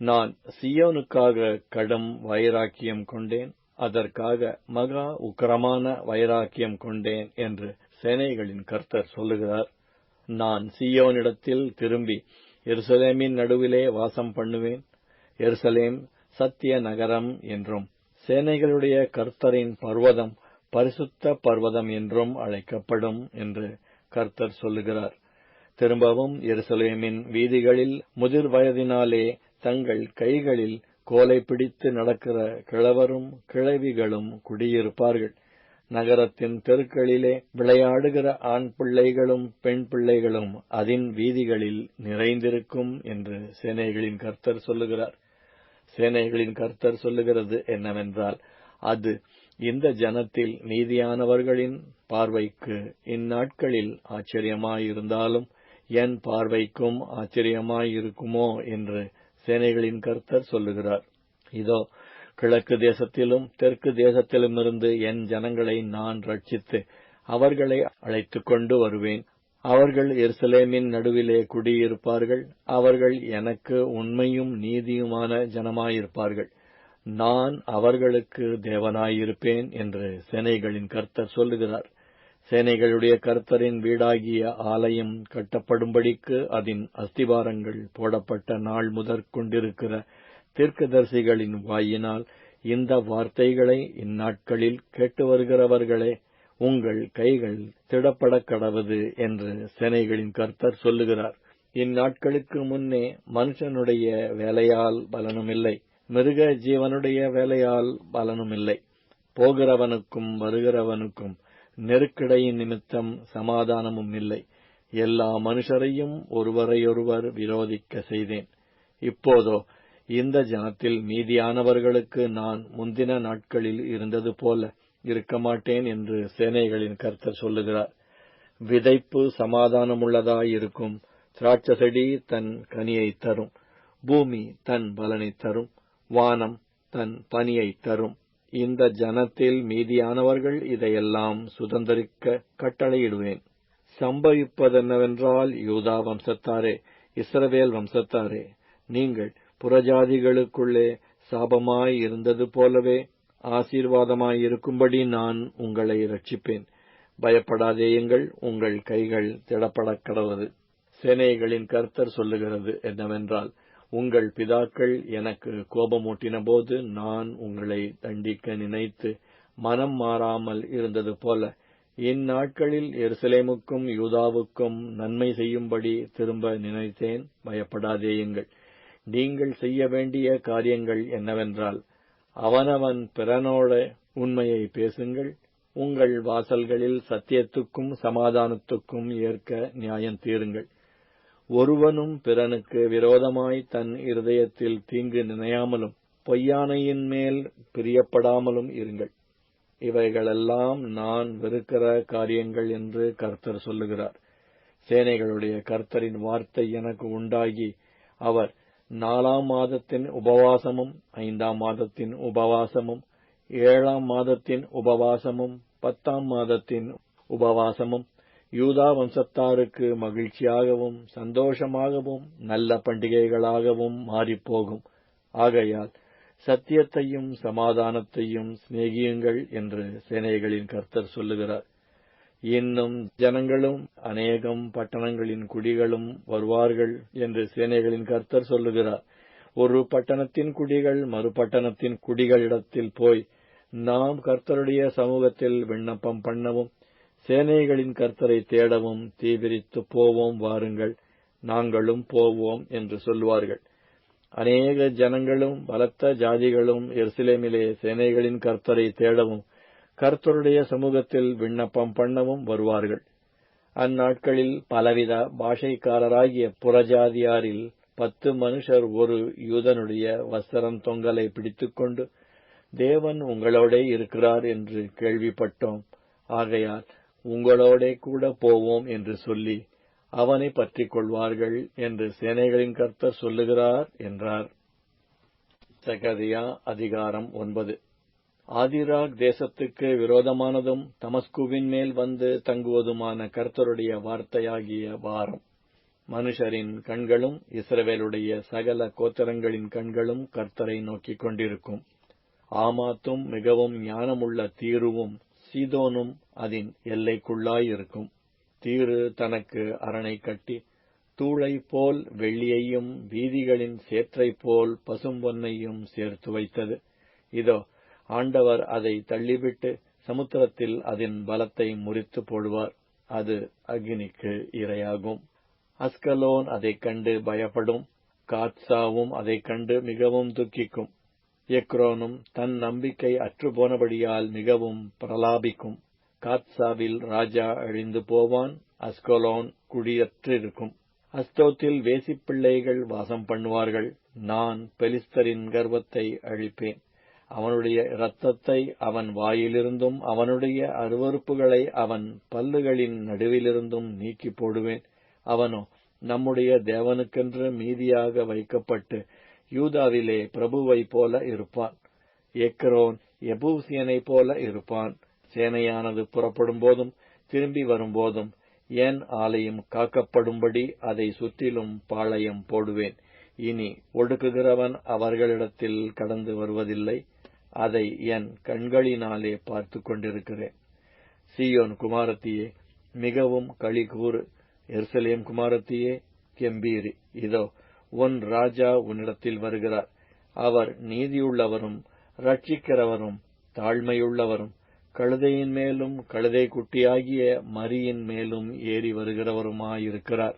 நான் சீயோனுக்காக கடும் வைராக்கியம் கொண்டேன், அதற்காக மகா உக்கிரமான வைராக்கியம் கொண்டேன் என்று சேனைகளின் கர்த்தர் சொல்லுகிறார். நான் சீயோனிடத்தில் திரும்பி எருசலேமின் நடுவிலே வாசம் பண்ணுவேன். எருசலேம் சத்திய நகரம் என்றும் சேனைகளுடைய கர்த்தரின் பர்வதம் பரிசுத்த பர்வதம் என்றும் அழைக்கப்படும் என்று கர்த்தர் சொல்லுகிறார். திரும்பவும் எருசலேமின் வீதிகளில் முதிர் வயதினாலே தங்கள் கைகளில் கோலை பிடித்து நடக்கிற கிழவரும் கிழவிகளும் குடியிருப்பார்கள். நகரத்தின் தெருக்களிலே விளையாடுகிற ஆண் பிள்ளைகளும் பெண் பிள்ளைகளும் அதன் வீதிகளில் நிறைந்திருக்கும் என்று சேனைகளின் கர்த்தர் சொல்லுகிறார். சேனைகளின் கர்த்தர் சொல்லுகிறது என்னவென்றால், அது இந்த ஜனத்தில் மீதியானவர்களின் பார்வைக்கு இந்நாட்களில் ஆச்சரியமாயிருந்தாலும் என் பார்வைக்கும் ஆச்சரியமாயிருக்குமோ என்று சேனைகளின் கர்த்தர் சொல்லுகிறார். இதோ, கிழக்கு தேசத்திலும் தெற்கு தேசத்திலுமிருந்து என் ஜனங்களை நான் ரட்சித்து அவர்களை அழைத்துக் கொண்டு வருவேன். அவர்கள் எருசலேமின் நடுவிலே குடியிருப்பார்கள். அவர்கள் எனக்கு உண்மையும் நீதியுமான ஜனமாயிருப்பார்கள். நான் அவர்களுக்கு தேவனாயிருப்பேன் என்று சேனைகளின் கர்த்தர் சொல்லுகிறார். சேனைகளுடைய கர்த்தரின் வீடாகிய ஆலயம் கட்டப்படும்படிக்கு அதன் அஸ்திபாரங்கள் போடப்பட்ட நாள் முதற்கொண்டிருக்கிற தீர்க்கதரிசிகளின் வாயினால் இந்த வார்த்தைகளை இந்நாட்களில் கேட்டு வருகிறவர்களே, உங்கள் கைகள் திடப்படக் கடவது என்று சேனைகளின் கர்த்தர் சொல்லுகிறார். இந்நாட்களுக்கு முன்னே மனுஷனுடைய வேலையால் பலனுமில்லை, மிருக ஜீவனுடைய வேலையால் பலனுமில்லை. போகிறவனுக்கும் வருகிறவனுக்கும் நெருக்கிடையின் நிமித்தம் சமாதானமும் இல்லை. எல்லா மனுஷரையும் ஒருவரையொருவர் விரோதிக்க செய்தேன். இப்போதோ இந்த ஜனத்தில் மீதியானவர்களுக்கு நான் முந்தின நாட்களில் இருந்தது போல இருக்க மாட்டேன் என்று சேனைகளின் கர்த்தர் சொல்லுகிறார். விதைப்பு சமாதானமுள்ளதாயிருக்கும். திராட்சைச்செடி தன் கனியைத் தரும். பூமி தன் பலனைத் தரும். வானம் தன் பனியைத் தரும். இந்த ஜனத்தில் மீதியானவர்கள் இதையெல்லாம் சுதந்தரிக்க கட்டளையிடுவேன். சம்பவிப்பதென்னவென்றால், யூதா வம்சத்தாரே, இஸ்ரவேல் வம்சத்தாரே, நீங்கள் புறஜாதிகளுக்குள்ளே சாபமாய் இருந்தது போலவே ஆசீர்வாதமாயிருக்கும்படி நான் உங்களை இரட்சிப்பேன். பயப்படாதேயுங்கள், உங்கள் கைகள் திடப்படக் கடவது. சேனைகளின் கர்த்தர் சொல்லுகிறது என்னவென்றால், உங்கள் பிதாக்கள் எனக்கு கோபமூட்டின போது நான் உங்களை தண்டிக்க நினைத்து மனம் மாறாமல் இருந்தது போல இந்நாட்களில் எருசலேமுக்கும் யூதாவுக்கும் நன்மை செய்யும்படி திரும்ப நினைத்தேன். பயப்படாதேயுங்கள். நீங்கள் செய்ய வேண்டிய காரியங்கள் என்னவென்றால், அவனவன் பிறனோட உண்மையை பேசுங்கள். உங்கள் வாசல்களில் சத்தியத்துக்கும் சமாதானத்துக்கும் ஏற்க நியாயம் தீருங்கள். ஒருவனும் பிறனுக்கு விரோதமாய் தன் இருதயத்தில் தீங்கு நினையாமலும் பொய்யானையின் மேல் பிரியப்படாமலும் இருங்கள். இவைகளெல்லாம் நான் வெறுக்கிற காரியங்கள் என்று கர்த்தர் சொல்லுகிறார். சேனைகளுடைய கர்த்தரின் வார்த்தை எனக்கு உண்டாகி, அவர் 4ஆம் மாதத்தின் உபவாசமும் 5ஆம் மாதத்தின் உபவாசமும் 7ஆம் மாதத்தின் உபவாசமும் 10ஆம் மாதத்தின் உபவாசமும் யூதா வம்சத்தாருக்கு மகிழ்ச்சியாகவும் சந்தோஷமாகவும் நல்ல பண்டிகைகளாகவும் மாறிப்போகும். ஆகையால் சத்தியத்தையும் சமாதானத்தையும் சிநேகியுங்கள் என்று சேனைகளின் கர்த்தர் சொல்லுகிறார். இன்னும் ஜனங்களும் அநேகம் பட்டணங்களின் குடிகளும் வருவார்கள் என்று சேனைகளின் கர்த்தர் சொல்லுகிறார். ஒரு பட்டணத்தின் குடிகள் மறுபட்டணத்தின் குடிகளிடத்தில் போய், நாம் கர்த்தருடைய சமூகத்தில் விண்ணப்பம் பண்ணவும் சேனைகளின் கர்த்தரை தேடவும் தீவிரித்து போவோம், வாருங்கள், நாங்களும் போவோம் என்று சொல்வார்கள். அநேக ஜனங்களும் பலத்த ஜாதிகளும் எருசலேமிலே சேனைகளின் கர்த்தரை தேடவும் கர்த்தருடைய சமூகத்தில் விண்ணப்பம் பண்ணவும் வருவார்கள். அந்நாட்களில் பலவித பாஷைக்காரராகிய புறஜாதியாரில் 10 மனுஷர் ஒரு யூதனுடைய வஸ்திரம் தொங்கலை பிடித்துக்கொண்டு, தேவன் உங்களோடே இருக்கிறார் என்று கேள்விப்பட்டோம், ஆகையால் உங்களோடே கூட போவோம் என்று சொல்லி அவனை பற்றிக் கொள்வார்கள் என்று சேனைகளின் கர்த்தர் சொல்லுகிறார் என்றார். சகரியா அதிகாரம் 9. ஆதிராக் தேசத்துக்கு விரோதமானதும் தமஸ்குவின் மேல் வந்து தங்குவதுமான கர்த்தருடைய வார்த்தையாகிய வாரம். மனுஷரின் கண்களும் இஸ்ரவேலுடைய சகல கோத்திரங்களின் கண்களும் கர்த்தரை நோக்கிக் கொண்டிருக்கும். ஆமாத்தும் மிகவும் ஞானமுள்ள தீருவும் சீதோனும் அதன் எல்லைக்குள்ளாயிருக்கும். தீரு தனக்கு அரணை கட்டி தூளை போல் வெள்ளியையும் வீதிகளின் சேற்றை போல் பசும்பொன்னையும் சேர்த்து வைத்தது. இதோ, ஆண்டவர் அதை தள்ளிவிட்டு சமுத்திரத்தில் அதன் பலத்தை முறித்து போடுவார், அது அக்கினிக்கு இரையாகும். அஸ்கலோன் அதைக் கண்டு பயப்படும், காத்சாவும் அதைக் கண்டு மிகவும் துக்கிக்கும். எக்ரோனும் தன் நம்பிக்கை அற்றுப்போனபடியால் மிகவும் பிரலாபிக்கும். காத்சாவில் ராஜா அழிந்து போவான், அஸ்கலோன் குடியற்றிருக்கும். அஸ்தோத்தில் வேசிப்பிள்ளைகள் வாசம் பண்ணுவார்கள். நான் பெலிஸ்தரின் கர்வத்தை அழிப்பேன், அவனுடைய இரத்தத்தை அவன் வாயிலிருந்தும் அவனுடைய அருவருப்புகளை அவன் பல்லுகளின் நடுவிலிருந்தும் நீக்கி போடுவேன். அவனோ நம்முடைய தேவனுக்கென்று மீதியாக வைக்கப்பட்டு யூதாவிலே பிரபுவைப் போல இருப்பான். எக்ரோன் எபூசியனைப் போல இருப்பான். சேனையானது புறப்படும் போதும் திரும்பி வரும்போதும் என் ஆலயம் காக்கப்படும்படி அதை சுற்றிலும் பாளையம் போடுவேன். இனி ஒடுக்குகிறவன் அவர்களிடத்தில் கடந்து வருவதில்லை. அதை என் கண்களினாலே பார்த்து கொண்டிருக்கிறேன். சீயோன் குமாரத்தியே, மிகவும் களிகூறு. எருசலேம் குமாரத்தியே, கெம்பீரி. இதோ, உன் ராஜா உன்னிடத்தில் வருகிறார். அவர் நீதியுள்ளவரும் ரட்சிக்கிறவரும் தாழ்மையுள்ளவரும் கழுதையின் மேலும் கழுதை குட்டியாகிய மரியின் மேலும் ஏறி வருகிறவருமாயிருக்கிறார்.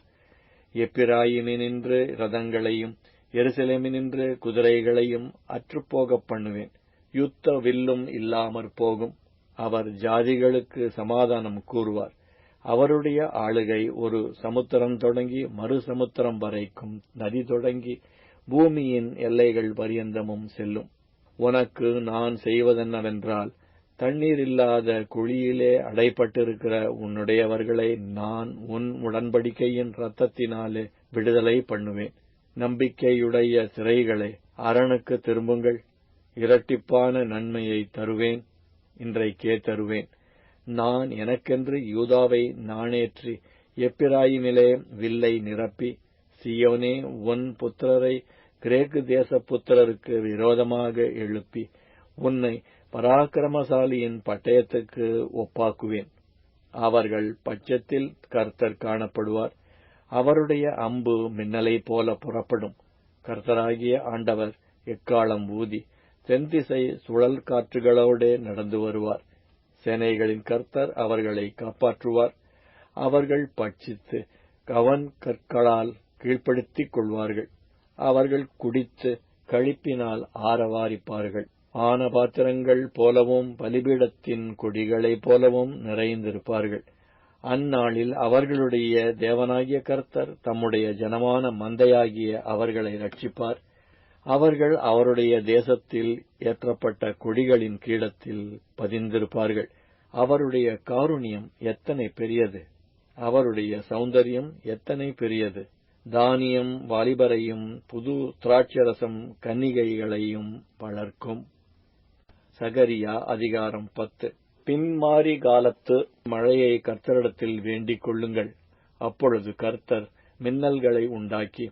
எப்பிராயிமினின்று ரதங்களையும் எருசலேமினின்று குதிரைகளையும் அற்றுப்போகப் பண்ணுவேன். யுத்த வில்லும் இல்லாமற் போகும். அவர் ஜாதிகளுக்கு சமாதானம் கூறுவார். அவருடைய ஆளுகை ஒரு சமுத்திரம் தொடங்கி மறு சமுத்திரம் வரைக்கும், நதி தொடங்கி பூமியின் எல்லைகள் பரியந்தமும் செல்லும். உனக்கு நான் செய்வதென்னவென்றால், தண்ணீர் இல்லாத குழியிலே அடைப்பட்டிருக்கிற உன்னுடையவர்களை நான் உன் உடன்படிக்கையின் இரத்தத்தினாலே விடுதலை பண்ணுவேன். நம்பிக்கையுடைய சிறைகளே, அரணுக்கு திரும்புங்கள். இரட்டிப்பான நன்மையை தருவேன், இன்றைக்கே தருவேன். நான் எனக்கென்று யூதாவை நாணேற்றி எப்பிராயிமிலே வில்லை நிரப்பி, சீயோனே, உன் புத்திரரை கிரேக்கு தேச புத்திரருக்கு விரோதமாக எழுப்பி உன்னை பராக்கிரமசாலியின் பட்டயத்துக்கு ஒப்பாக்குவேன். அவர்கள் பட்சத்தில் கர்த்தர் காணப்படுவார். அவருடைய அம்பு மின்னலை போல புறப்படும். கர்த்தராகிய ஆண்டவர் எக்காளம் ஊதி தென்திசை சுழல் காற்றுகளோடே நடந்து வருவார். சேனைகளின் கர்த்தர் அவர்களை காப்பாற்றுவார். அவர்கள் பட்சித்து கவன் கற்களால் கீழ்ப்படுத்திக் கொள்வார்கள். அவர்கள் குடித்து களிப்பினால் ஆரவாரிப்பார்கள். ஆன பாத்திரங்கள் போலவும் பலிபீடத்தின் கொடிகளைப் போலவும் நிறைந்திருப்பார்கள். அந்நாளில் அவர்களுடைய தேவனாகிய கர்த்தர் தம்முடைய ஜனமான மந்தையாகிய அவர்களை ரட்சிப்பார். அவர்கள் அவருடைய தேசத்தில் ஏற்றப்பட்ட கொடிகளின் கீழத்தில் பதிந்திருப்பார்கள். அவருடைய காருண்யம் எத்தனை பெரியது! அவருடைய சௌந்தரியம் எத்தனை பெரியது! தானியம் வாலிபரையும் புது திராட்சரசம் கன்னிகைகளையும் வளர்க்கும். சகரியா அதிகாரம் 10. பின்மாரி காலத்து மழையை கர்த்தரிடத்தில் வேண்டிக் கொள்ளுங்கள். அப்பொழுது கர்த்தர் மின்னல்களை உண்டாக்கி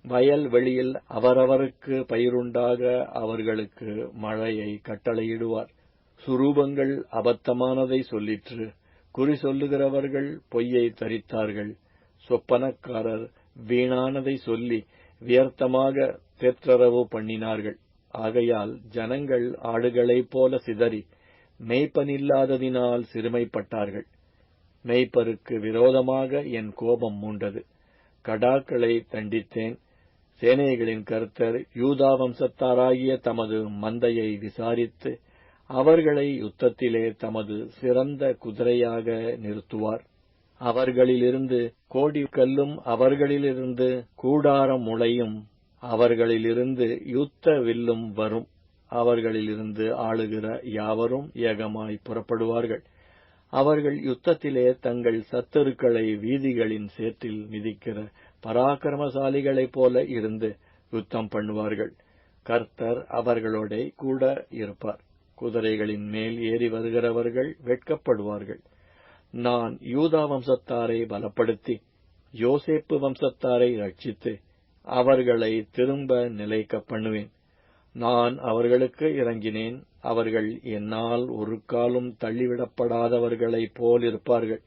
வயல் வெளியில் அவரவருக்கு பயிருண்டாக அவர்களுக்கு மழையை கட்டளையிடுவார். சுரூபங்கள் அபத்தமானதை சொல்லிற்று, குறி சொல்லுகிறவர்கள் பொய்யை தரித்தார்கள். சொப்பனக்காரர் வீணானதை சொல்லி வியர்த்தமாக தேற்றரவு பண்ணினார்கள். ஆகையால் ஜனங்கள் ஆடுகளைப் போல சிதறி மேய்ப்பனில்லாததினால் சிறுமைப்பட்டார்கள். மேய்ப்பருக்கு விரோதமாக என் கோபம் மூண்டது. கடாக்களை தண்டித்தேன். சேனைகளின் கர்த்தர் யூதா வம்சத்தாராகிய தமது மந்தையை விசாரித்து அவர்களை யுத்தத்திலே தமது சிறந்த குதிரையாக நிறுத்துவார். அவர்களிலிருந்து கோடிக்கல்லும் அவர்களிலிருந்து கூடார முளையும் அவர்களிலிருந்து யுத்த வில்லும் வரும். அவர்களிலிருந்து ஆளுகிற யாவரும் ஏகமாய் புறப்படுவார்கள். அவர்கள் யுத்தத்திலே தங்கள் சத்துருக்களை வீதிகளின் சேற்றில் மிதிக்கிற பராக்கிரமசாலிகளைப் போல இருந்து யுத்தம் பண்ணுவார்கள். கர்த்தர் அவர்களோட கூட இருப்பார். குதிரைகளின் மேல் ஏறி வருகிறவர்கள் வெட்கப்படுவார்கள். நான் யூதா வம்சத்தாரை பலப்படுத்தி யோசேப்பு வம்சத்தாரை ரட்சித்து அவர்களை திரும்ப நிலைக்க பண்ணுவேன். நான் அவர்களுக்கு இறங்கினேன். அவர்கள் என்னால் ஒரு காலும் தள்ளிவிடப்படாதவர்களைப் போலிருப்பார்கள்.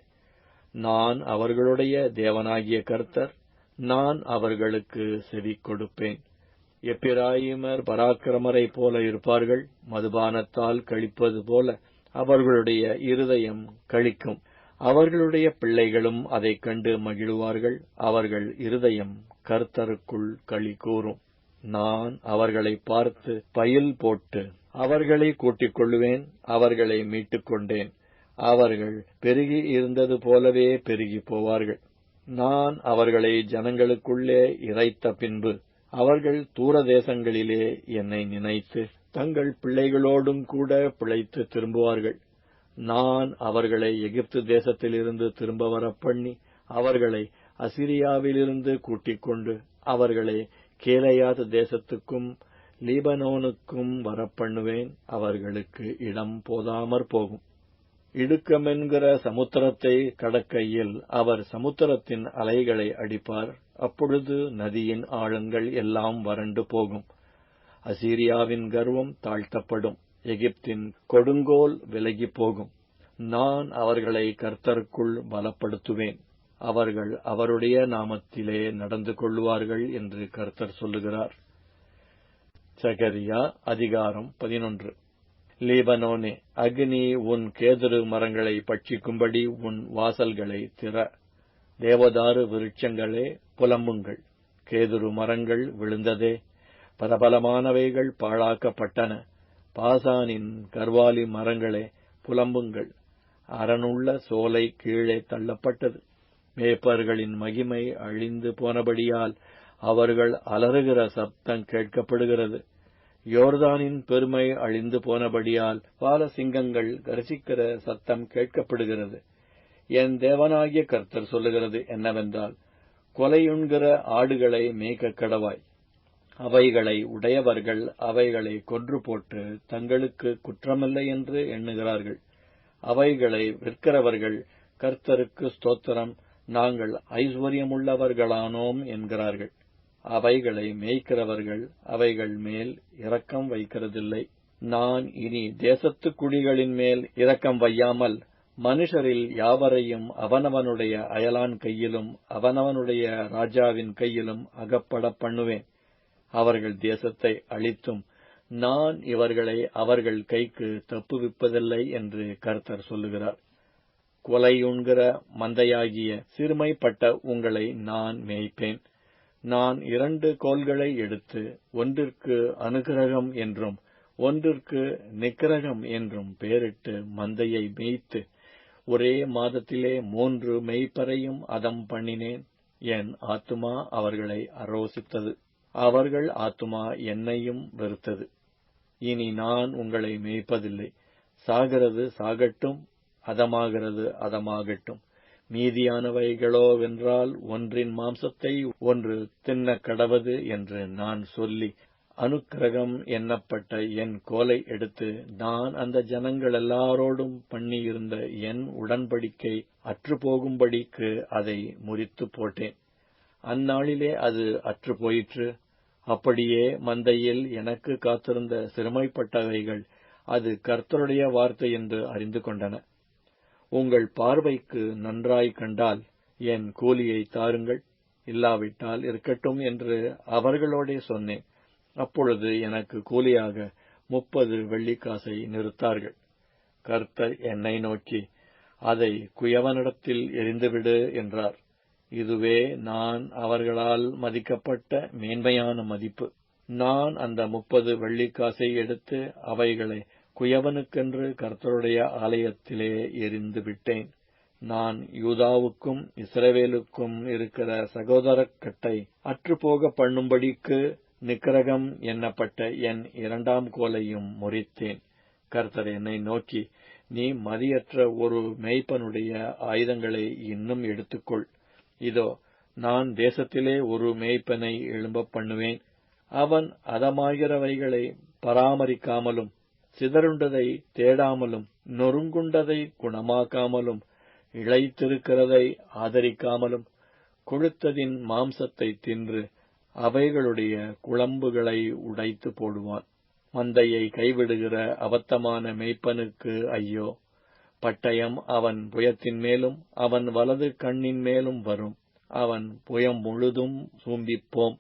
நான் அவர்களுடைய தேவனாகிய கர்த்தர். நான் அவர்களுக்கு செவி கொடுப்பேன். எப்பிராயிமர் பராக்கிரமரைப் போல இருப்பார்கள். மதுபானத்தால் களிப்பது போல அவர்களுடைய இருதயம் களிக்கும். அவர்களுடைய பிள்ளைகளும் அதைக் கண்டு மகிழுவார்கள். அவர்கள் இருதயம் கர்த்தருக்குள் களி கூறும். நான் அவர்களை பார்த்து பயில் போட்டு அவர்களை கூட்டிக் கொள்ளுவேன். அவர்களை மீட்டுக் கொண்டேன். அவர்கள் பெருகி இருந்தது போலவே பெருகி போவார்கள். நான் அவர்களை ஜனங்களுக்குள்ளே இறைத்த பின்பு அவர்கள் தூர தேசங்களிலே என்னை நினைத்து தங்கள் பிள்ளைகளோடும் கூட பிழைத்து திரும்புவார்கள். நான் அவர்களை எகிப்து தேசத்திலிருந்து திரும்ப வரப்பண்ணி அவர்களை அசிரியாவிலிருந்து கூட்டிக் கொண்டு அவர்களை கேலேயாத் தேசத்துக்கும் லீபனோனுக்கும் வரப்பண்ணுவேன். அவர்களுக்கு இடம் போதாமற் போகும். இடுக்கமென்கிற சமுத்திரத்தை கடக்கையில் அவர் சமுத்திரத்தின் அலைகளை அடிப்பார். அப்பொழுது நதியின் ஆழங்கள் எல்லாம் வறண்டு போகும். அசீரியாவின் கர்வம் தாழ்த்தப்படும். எகிப்தின் கொடுங்கோல் விலகி போகும். நான் அவர்களை கர்த்தருக்குள் பலப்படுத்துவேன். அவர்கள் அவருடைய நாமத்திலே நடந்து கொள்ளுவார்கள் என்று கர்த்தர் சொல்லுகிறார். சகரியா அதிகாரம் 11. லீபனோனே, அக்னி உன் கேதுரு மரங்களை பட்சிக்கும்படி உன் வாசல்களை திற. தேவதாரு விருட்சங்களே புலம்புங்கள். கேதுரு மரங்கள் விழுந்ததே, பலபலமானவைகள் பாழாக்கப்பட்டன. பாசானின் கர்வாலி மரங்களே புலம்புங்கள். அரணுள்ள சோலை கீழே தள்ளப்பட்டது. மேய்ப்பர்களின் மகிமை அழிந்து போனபடியால் அவர்கள் அலறுகிற சப்தம் கேட்கப்படுகிறது. யோர்தானின் பெருமை அழிந்து போனபடியால் பாலசிங்கங்கள் கர்ஜிக்கிற சத்தம் கேட்கப்படுகிறது. என் தேவனாகிய கர்த்தர் சொல்லுகிறது என்னவென்றால், கொலையுண்கிற ஆடுகளை மேய்க்க கடவாய். அவைகளை உடையவர்கள் அவைகளை கொன்று போட்டு தங்களுக்கு குற்றமில்லை என்று எண்ணுகிறார்கள். அவைகளை விற்கிறவர்கள் கர்த்தருக்கு ஸ்தோத்திரம், நாங்கள் ஐஸ்வர்யமுள்ளவர்களானோம் என்கிறார்கள். அவைகளை மேய்க்கிறவர்கள் அவைகள் மேல் இரக்கம் வைக்கிறதில்லை. நான் இனி தேசத்து குடிகளின் மேல் இரக்கம் வையாமல் மனுஷரில் யாவரையும் அவனவனுடைய அயலான் கையிலும் அவனவனுடைய ராஜாவின் கையிலும் அகப்பட பண்ணுவேன். அவர்கள் தேசத்தை அழித்தும் நான் இவர்களை அவர்கள் கைக்கு தப்புவிப்பதில்லை என்று கர்த்தர் சொல்லுகிறார். கொலையுண்கிற மந்தையாகிய சிறுமைப்பட்ட உங்களை நான் மேய்ப்பேன். நான் 2 கோல்களை எடுத்து ஒன்றிற்கு அனுக்கிரகம் என்றும் ஒன்றிற்கு நிக்கிரகம் என்றும் பெயரிட்டு மந்தையை மேய்த்து ஒரே மாதத்திலே 3 மேய்ப்பரையும் அதம் பண்ணினேன். என் ஆத்துமா அவர்களை அரோசித்தது. அவர்கள் ஆத்துமா என்னையும் வெறுத்தது. இனி நான் உங்களை மேய்ப்பதில்லை. சாகிறது சாகட்டும், அதமாகிறது அதமாகட்டும். மீதியானவைகளோவென்றால் ஒன்றின் மாம்சத்தை ஒன்று தின்ன கடவது என்று நான் சொல்லி அனுக்கிரகம் எண்ணப்பட்ட என் கோலை எடுத்து நான் அந்த ஜனங்கள் எல்லாரோடும் பண்ணியிருந்த என் உடன்படிக்கை அற்றுப்போகும்படிக்கு அதை முறித்து போட்டேன். அந்நாளிலே அது அற்று போயிற்று. அப்படியே மந்தையில் எனக்கு காத்திருந்த சிறுமைப்பட்டவைகள் அது கர்த்தருடைய வார்த்தை என்று அறிந்து கொண்டன. உங்கள் பார்வைக்கு நன்றாய் கண்டால் என் கூலியை தாருங்கள். இல்லாவிட்டால் இருக்கட்டும் என்று அவர்களோடே சொன்னேன். அப்பொழுது எனக்கு கூலியாக 30 வெள்ளிக்காசை நிறுத்தார்கள். கர்த்தர் என்னை நோக்கி, அதை குயவனிடத்தில் எறிந்துவிடு என்றார். இதுவே நான் அவர்களால் மதிக்கப்பட்ட மேன்மையான மதிப்பு. நான் அந்த 30 வெள்ளிக்காசை எடுத்து அவைகளை குயவனுக்கென்று கர்த்தருடைய ஆலயத்திலே எறிந்து விட்டேன். நான் யூதாவுக்கும் இஸ்ரவேலுக்கும் இருக்கிற சகோதரக்கட்டை அற்றுப்போக பண்ணும்படிக்கு நிக்கிரகம் என்னப்பட்ட என் 2ஆம் கோலையும் முறித்தேன். கர்த்தர் என்னை நோக்கி, நீ மதியற்ற ஒரு மேய்ப்பனுடைய ஆயுதங்களை இன்னும் எடுத்துக்கொள். இதோ, நான் தேசத்திலே ஒரு மேய்ப்பனை எழும்ப பண்ணுவேன். அவன் அதமாகிறவைகளை பராமரிக்காமலும் சிதறுண்டதை தேடாமலும் நொறுங்குண்டதை குணமாக்காமலும் இளைத்திருக்கிறதை ஆதரிக்காமலும் கொழுத்ததின் மாம்சத்தை தின்று அவைகளுடைய குளம்புகளை உடைத்து போடுவான். மந்தையை கைவிடுகிற அபத்தமான மேய்ப்பனுக்கு ஐயோ! பட்டயம் அவன் புயத்தின் மேலும் அவன் வலது கண்ணின் மேலும் வரும். அவன் புயம் முழுதும் சூம்பிப்போம்.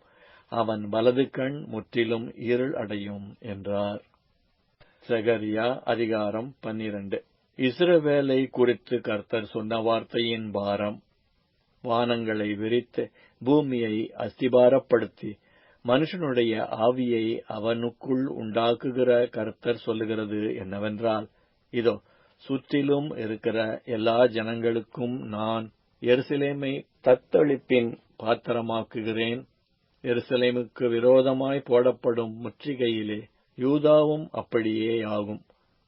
அவன் வலது கண் முற்றிலும் இருள் அடையும் என்றார். சகரியா அதிகாரம் 12. இஸ்ரவேலை குறித்து கர்த்தர் சொன்ன வார்த்தையின் பாரம். வானங்களை விரித்து பூமியை அஸ்திபாரப்படுத்தி மனுஷனுடைய ஆவியை அவனுக்குள் உண்டாக்குகிற கர்த்தர் சொல்லுகிறது என்னவென்றால், இதோ, சுற்றிலும் இருக்கிற எல்லா ஜனங்களுக்கும் நான் எருசலேமை தத்தளிப்பின் பாத்திரமாக்குகிறேன். எருசலேமுக்கு விரோதமாய் போடப்படும் முற்றுகையிலே யூதாவும் அப்படியே ஆகும்.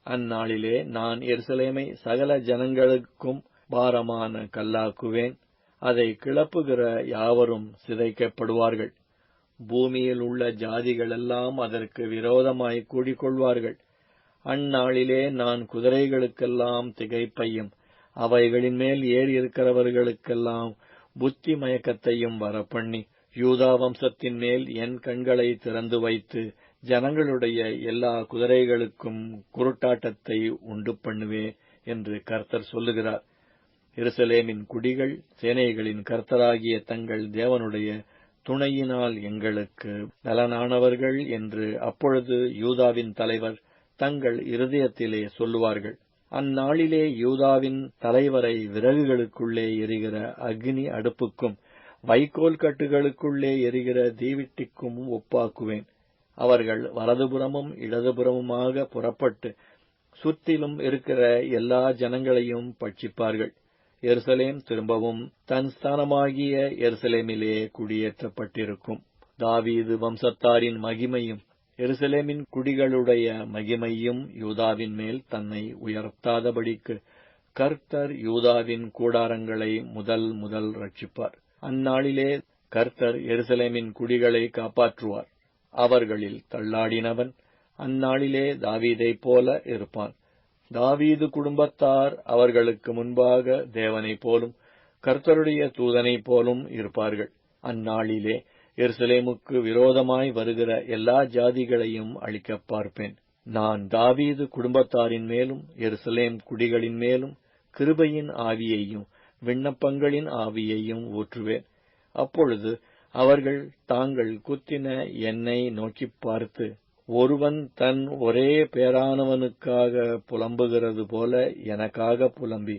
அந்நாளிலே நான் எருசலேமை சகல ஜனங்களுக்கும் பாரமான கல்லாக்குவேன். அதை கிளப்புகிற யாவரும் சிதைக்கப்படுவார்கள். பூமியில் உள்ள ஜாதிகளெல்லாம் அதற்கு விரோதமாய் கூடிக்கொள்வார்கள். அந்நாளிலே நான் குதிரைகளுக்கெல்லாம் திகைப்பையும் அவைகளின் மேல் ஏறியிருக்கிறவர்களுக்கெல்லாம் புத்தி மயக்கத்தையும் வரப்பண்ணி யூதா வம்சத்தின் மேல் என் கண்களை திறந்து வைத்து ஜனங்களுடைய எல்லா குதிரைகளுக்கும் குருட்டாட்டத்தை உண்டு பண்ணுவேன் என்று கர்த்தர் சொல்லுகிறார். எருசலேமின் குடிகள் சேனைகளின் கர்த்தராகிய தங்கள் தேவனுடைய துணையினால் எங்களுக்கு நலனானவர்கள் என்று அப்பொழுது யூதாவின் தலைவர் தங்கள் இருதயத்திலே சொல்லுவார்கள். அந்நாளிலே யூதாவின் தலைவரை விறகுகளுக்குள்ளே எரிகிற அக்னி அடுப்புக்கும் வைக்கோல் கட்டுகளுக்குள்ளே எரிகிற தீவிட்டிக்கும் ஒப்பாக்குவேன். அவர்கள் வலதுபுறமும் இடதுபுறமுமாக புறப்பட்டு சுற்றிலும் இருக்கிற எல்லா ஜனங்களையும் பட்சிப்பார்கள். எருசலேம் திரும்பவும் தன் ஸ்தானமாகிய எருசலேமிலே குடியேற்றப்பட்டிருக்கும். தாவீது வம்சத்தாரின் மகிமையும் எருசலேமின் குடிகளுடைய மகிமையும் யூதாவின் மேல் தன்னை உயர்த்தாதபடிக்கு கர்த்தர் யூதாவின் கூடாரங்களை முதல் ரட்சிப்பார். அந்நாளிலே கர்த்தர் எருசலேமின் குடிகளை காப்பாற்றுவார். அவர்களில் தள்ளாடினவன் அந்நாளிலே தாவீதைப் போல இருப்பான். தாவீது குடும்பத்தார் அவர்களுக்கு முன்பாக தேவனைப் போலும் கர்த்தருடைய தூதனைப் போலும் இருப்பார்கள். அந்நாளிலே எருசலேமுக்கு விரோதமாய் வருகிற எல்லா ஜாதிகளையும் அழிக்கப் பார்ப்பேன். நான் தாவீது குடும்பத்தாரின் மேலும் எருசலேம் குடிகளின் மேலும் கிருபையின் ஆவியையும் விண்ணப்பங்களின் ஆவியையும் ஊற்றுவேன். அப்பொழுது அவர்கள் தாங்கள் குத்தின என்னை நோக்கிப் பார்த்து, ஒருவன் தன் ஒரே பேரானவனுக்காக புலம்புகிறது போல எனக்காக புலம்பி,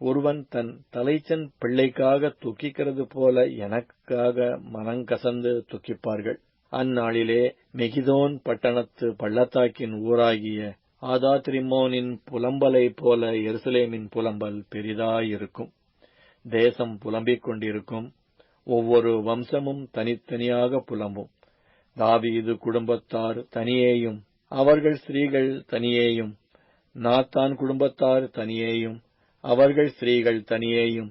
ஒருவன் தன் தலைச்சன் பிள்ளைக்காக துக்கிக்கிறது போல எனக்காக மனங்கசந்து துக்கிப்பார்கள். அந்நாளிலே மெகிதோன் பட்டணத்து பள்ளத்தாக்கின் ஊராகிய ஆதாத்ரிம்மோனின் புலம்பலை போல எருசலேமின் புலம்பல் பெரிதாயிருக்கும். தேசம் புலம்பிக் கொண்டிருக்கும். ஒவ்வொரு வம்சமும் தனித்தனியாக புலம்பும். தாவீது குடும்பத்தார் தனியேயும் அவர்கள் ஸ்திரீகள் தனியேயும், நாத்தான் குடும்பத்தார் தனியேயும் அவர்கள் ஸ்திரீகள் தனியேயும்,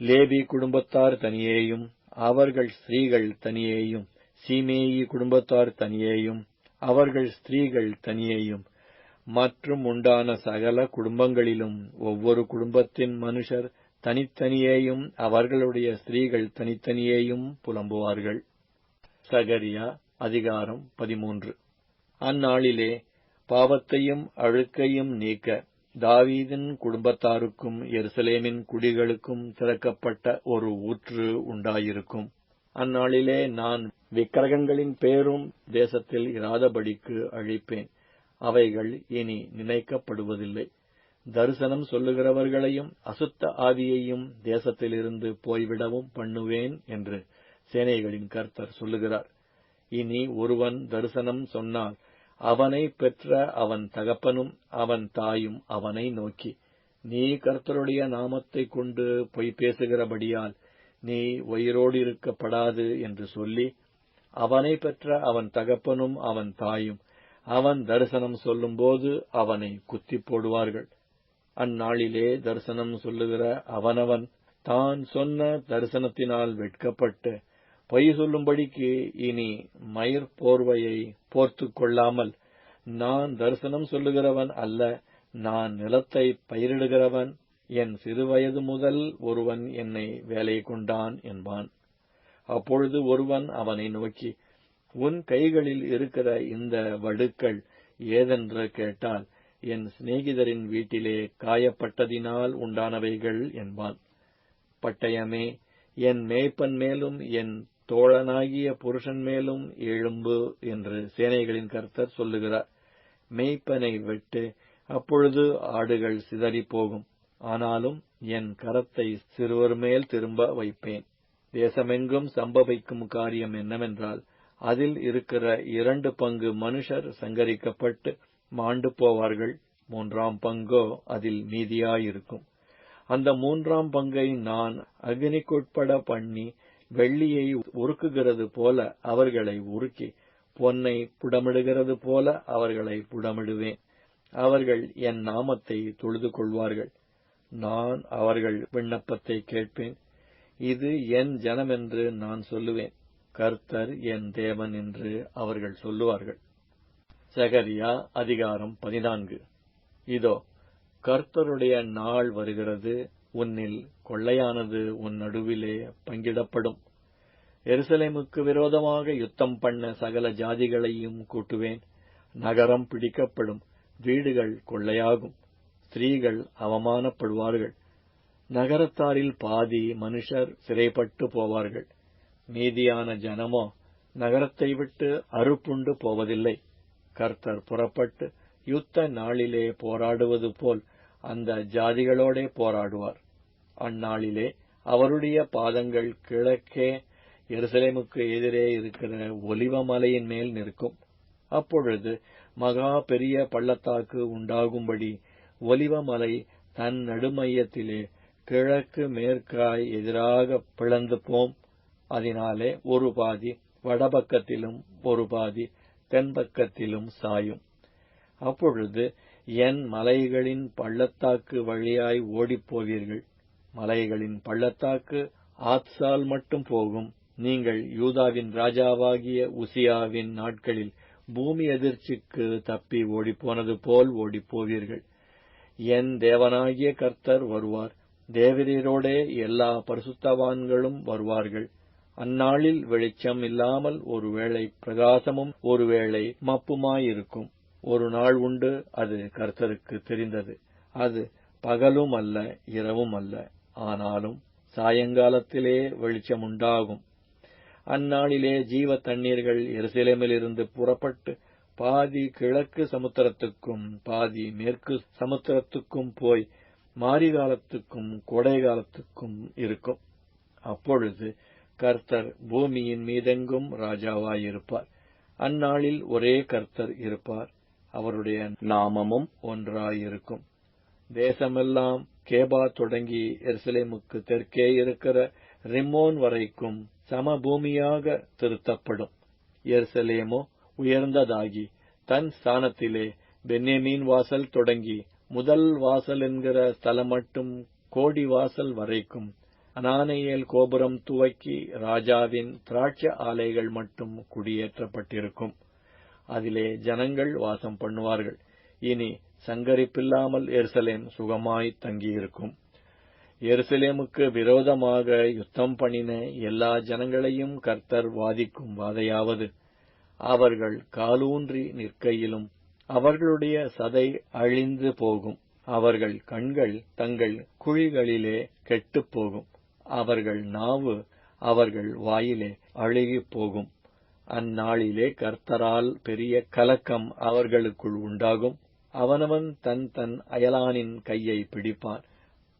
லேவி குடும்பத்தார் தனியேயும் அவர்கள் ஸ்திரீகள் தனியேயும், சீமேயி குடும்பத்தார் தனியேயும் அவர்கள் ஸ்திரீகள் தனியேயும், மற்றும் உண்டான சகல குடும்பங்களிலும் ஒவ்வொரு குடும்பத்தின் மனுஷர் தனித்தனியேயும் அவர்களுடைய ஸ்திரீகள் தனித்தனியேயும் புலம்புவார்கள். சகரியா அதிகாரம் 13. அந்நாளிலே பாவத்தையும் அழுக்கையும் நீக்க தாவீதின் குடும்பத்தாருக்கும் எருசலேமின் குடிகளுக்கும் திறக்கப்பட்ட ஒரு ஊற்று உண்டாயிருக்கும். அந்நாளிலே நான் விக்கிரகங்களின் பேரும் தேசத்தில் இராதபடிக்கு அழிப்பேன். அவைகள் இனி நினைக்கப்படுவதில்லை. தரிசனம் சொல்லுகிறவர்களையும் அசுத்த ஆவியையும் தேசத்திலிருந்து போய்விடவும் பண்ணுவேன் என்று சேனைகளின் கர்த்தர் சொல்லுகிறார். இனி ஒருவன் தரிசனம் சொன்னால் அவனை பெற்ற அவன் தகப்பனும் அவன் தாயும் அவனை நோக்கி, நீ கர்த்தருடைய நாமத்தைக் கொண்டு பொய் பேசுகிறபடியால் நீ உயிரோடிருக்கப்படாது என்று சொல்லி, அவனை பெற்ற அவன் தகப்பனும் அவன் தாயும் அவன் தரிசனம் சொல்லும்போது அவனை குத்தி போடுவார்கள். அந்நாளிலே தரிசனம் சொல்லுகிற அவனவன் தான் சொன்ன தரிசனத்தினால் வெட்கப்பட்டு பொய் சொல்லும்படிக்கு இனி மயிர்போர்வையை போர்த்துக் கொள்ளாமல், நான் தரிசனம் சொல்லுகிறவன் அல்ல, நான் நிலத்தை பயிரிடுகிறவன், என் சிறுவயது முதல் ஒருவன் என்னை வேலை கொண்டான் என்பான். அப்பொழுது ஒருவன் அவனை நோக்கி, உன் கைகளில் இருக்கிற இந்த வடுக்கள் ஏதென்று கேட்டால், என் சிநேகிதரின் வீட்டிலே காயப்பட்டதினால் உண்டானவைகள் என்பான். பட்டயமே, என் மேய்ப்பன் மேலும் என் தோழனாகிய புருஷன் மேலும் எழும்பு என்று சேனைகளின் கர்த்தர் சொல்லுகிறார். மேய்ப்பனை விட்டு அப்பொழுது ஆடுகள் சிதறிப் போகும். ஆனாலும் என் கரத்தை சிறுவர் மேல் திரும்ப வைப்பேன். தேசமெங்கும் சம்பவிக்கும் காரியம் என்னவென்றால், அதில் இருக்கிற 2 பங்கு மனுஷர் சங்கரிக்கப்பட்டு மாண்டு போவார்கள், 3ஆம் பங்கோ அதில் மீதியாயிருக்கும். அந்த 3ஆம் பங்கை நான் அக்னிக்குட்பட பண்ணி, வெள்ளியை உருக்குகிறது போல அவர்களை உருக்கி, பொன்னை புடமிடுகிறது போல அவர்களை புடமிடுவேன். அவர்கள் என் நாமத்தை தொழுது கொள்வார்கள். நான் அவர்கள் விண்ணப்பத்தை கேட்பேன். இது என் ஜனமென்று நான் சொல்லுவேன், கர்த்தர் என் தேவன் என்று அவர்கள் சொல்லுவார்கள். சகரியா அதிகாரம் 14. இதோ, கர்த்தருடைய நாள் வருகிறது, உன்னில் கொள்ளையானது உன் நடுவிலே பங்கிடப்படும். எருசலேமுக்கு விரோதமாக யுத்தம் பண்ண சகல ஜாதிகளையும் கூட்டுவேன். நகரம் பிடிக்கப்படும், வீடுகள் கொள்ளையாகும், ஸ்திரீகள் அவமானப்படுவார்கள். நகரத்தாரில் பாதி மனுஷர் சிறைப்பட்டு போவார்கள். மீதியான ஜனமோ நகரத்தை விட்டு அறுப்புண்டு போவதில்லை. கர்த்தர் புறப்பட்டு யுத்த நாளிலே போராடுவது போல் அந்த ஜாதிகளோடே போராடுவார். அந்நாளிலே அவருடைய பாதங்கள் கிழக்கே எருசலேமுக்கு எதிரே இருக்கிற ஒலிவ மலையின் மேல் நிற்கும். அப்பொழுது மகா பெரிய பள்ளத்தாக்கு உண்டாகும்படி ஒலிவ மலை தன் நடுமையத்திலே கிழக்கு மேற்காய் எதிராக பிளந்து போம். அதனாலே ஒரு பாதி வடபக்கத்திலும் ஒரு பாதி தென்பக்கத்திலும் சாயும். அப்பொழுது என் மலைகளின் பள்ளத்தாக்கு வழியாய் ஓடிப்போவீர்கள். மலைகளின் பள்ளத்தாக்கு ஆத்சால் மட்டும் போகும். நீங்கள் யூதாவின் ராஜாவாகிய உசியாவின் நாட்களில் பூமி எதிர்ச்சிக்கு தப்பி ஓடிப்போனது போல் ஓடிப்போவீர்கள். என் தேவனாகிய கர்த்தர் வருவார். தேவரீரோடே எல்லா பரிசுத்தவான்களும் வருவார்கள். அந்நாளில் வெளிச்சம் இல்லாமல் ஒருவேளை பிரகாசமும் ஒருவேளை மப்புமாயிருக்கும். ஒரு நாள் உண்டு, அது கர்த்தருக்கு தெரிந்தது. அது பகலும் அல்ல, இரவும் அல்ல, ஆனாலும் சாயங்காலத்திலே வெளிச்சமுண்டாகும். அந்நாளிலே ஜீவ தண்ணீர்கள் எருசலேமிலிருந்து புறப்பட்டு பாதி கிழக்கு சமுத்திரத்துக்கும் பாதி மேற்கு சமுத்திரத்துக்கும் போய் மாரிகாலத்துக்கும் கோடைகாலத்துக்கும் இருக்கும். அப்பொழுது கர்த்தர் பூமியின் மீதெங்கும் ராஜாவாயிருப்பார். அந்நாளில் ஒரே கர்த்தர் இருப்பார், அவருடைய நாமமும் ஒன்றாயிருக்கும். தேசமெல்லாம் கேபா தொடங்கி எருசலேமுக்கு தெற்கே இருக்கிற ரிம்மோன் வரைக்கும் சமபூமியாக திருத்தப்படும். எருசலேமோ உயர்ந்ததாகி தன் ஸ்தானத்திலே பென்யமீன் வாசல் தொடங்கி முதல் வாசல் என்கிற ஸ்தலம் மட்டும் கோடி வாசல் வரைக்கும், அனானேயேல் கோபுரம் துவக்கி ராஜாவின் திராட்சை ஆலைகள் மட்டும் குடியேற்றப்பட்டிருக்கும். அதிலே ஜனங்கள் வாசம் பண்ணுவார்கள். இனி சங்கரிப்பில்லாமல் எருசலேம் சுகமாய் தங்கியிருக்கும். எருசலேமுக்கு விரோதமாக யுத்தம் பண்ணின எல்லா ஜனங்களையும் கர்த்தர் வாதிக்கும் வாதையாவது, அவர்கள் காலூன்றி நிற்கையிலும் அவர்களுடைய சதை அழிந்து போகும். அவர்கள் கண்கள் தங்கள் குழிகளிலே கெட்டுப்போகும். அவர்கள் நாவு அவர்கள் வாயிலே அழுகிப் போகும். அந்நாளிலே கர்த்தரால் பெரிய கலக்கம் அவர்களுக்குள் உண்டாகும். அவனவன் தன் தன் அயலானின் கையை பிடிப்பான்.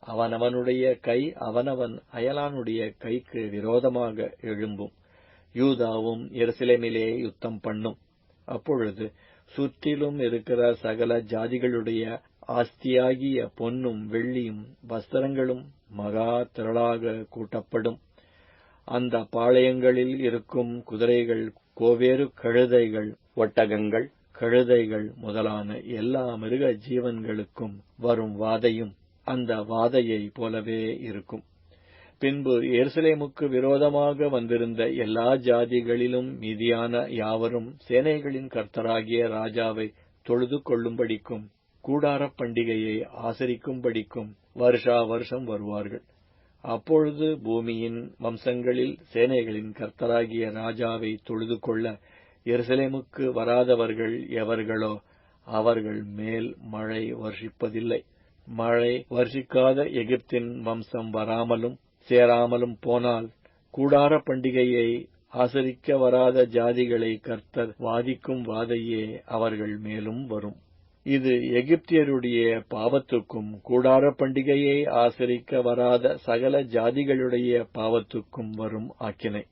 அவனவனுடைய கை அவனவன் அயலானுடைய கைக்கு விரோதமாக எழும்பும். யூதாவும் எருசலேமிலே யுத்தம் பண்ணும். அப்பொழுது சுற்றிலும் இருக்கிற சகல ஜாதிகளுடைய ஆஸ்தியாகிய பொன்னும் வெள்ளியும் வஸ்திரங்களும் மகா திரளாக கூட்டப்படும். அந்த பாளையங்களில் இருக்கும் குதிரைகள், கோவேறு கழுதைகள், ஒட்டகங்கள், கழுதைகள் முதலான எல்லா மிருக ஜீவன்களுக்கும் வரும் வாதையும் அந்த வாதையை போலவே இருக்கும். பின்பு எருசலேமுக்கு விரோதமாக வந்திருந்த எல்லா ஜாதிகளிலும் மீதியான யாவரும் சேனைகளின் கர்த்தராகிய ராஜாவை தொழுது கொள்ளும்படிக்கும் கூடாரப் பண்டிகையை ஆசரிக்கும்படிக்கும் வருஷா வருஷம் வருவார்கள். அப்பொழுது பூமியின் வம்சங்களில் சேனைகளின் கர்த்தராகிய ராஜாவை தொழுது கொள்ள எருசலேமுக்கு வராதவர்கள் எவர்களோ அவர்கள் மேல் மழை வர்ஷிப்பதில்லை. மழை வர்ஷிக்காத எகிப்தின் வம்சம் வராமலும் சேராமலும் போனால் கூடார பண்டிகையை ஆசரிக்க வராத ஜாதிகளை கர்த்தர் வாதிக்கும் வாதையே அவர்கள் மேலும் வரும். இது எகிப்தியருடைய பாவத்துக்கும் கூடார பண்டிகையை ஆசரிக்க வராத சகல ஜாதிகளுடைய பாவத்துக்கும் வரும் ஆக்கினை.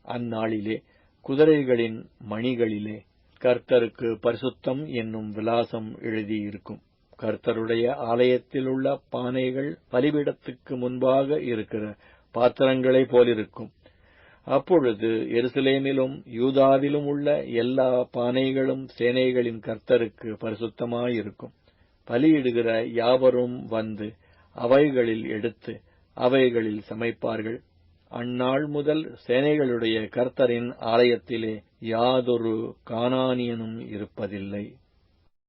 அந்நாளிலே குதிரைகளின் மணிகளிலே கர்த்தருக்கு பரிசுத்தம் என்னும் விலாசம் எழுதியிருக்கும். கர்த்தருடைய ஆலயத்திலுள்ள பானைகள் பலிபீடத்துக்கு முன்பாக இருக்கிற பாத்திரங்களைப் போலிருக்கும். அப்பொழுது எருசலேமிலும் யூதாவிலும் உள்ள எல்லா பானைகளும் சேனைகளின் கர்த்தருக்கு பரிசுத்தமாயிருக்கும். பலியிடுகிற யாவரும் வந்து அவைகளில் எடுத்து அவைகளில் சமைப்பார்கள். அந்நாள் முதல் சேனைகளுடைய கர்த்தரின் ஆலயத்திலே யாதொரு கானானியனும் இருப்பதில்லை.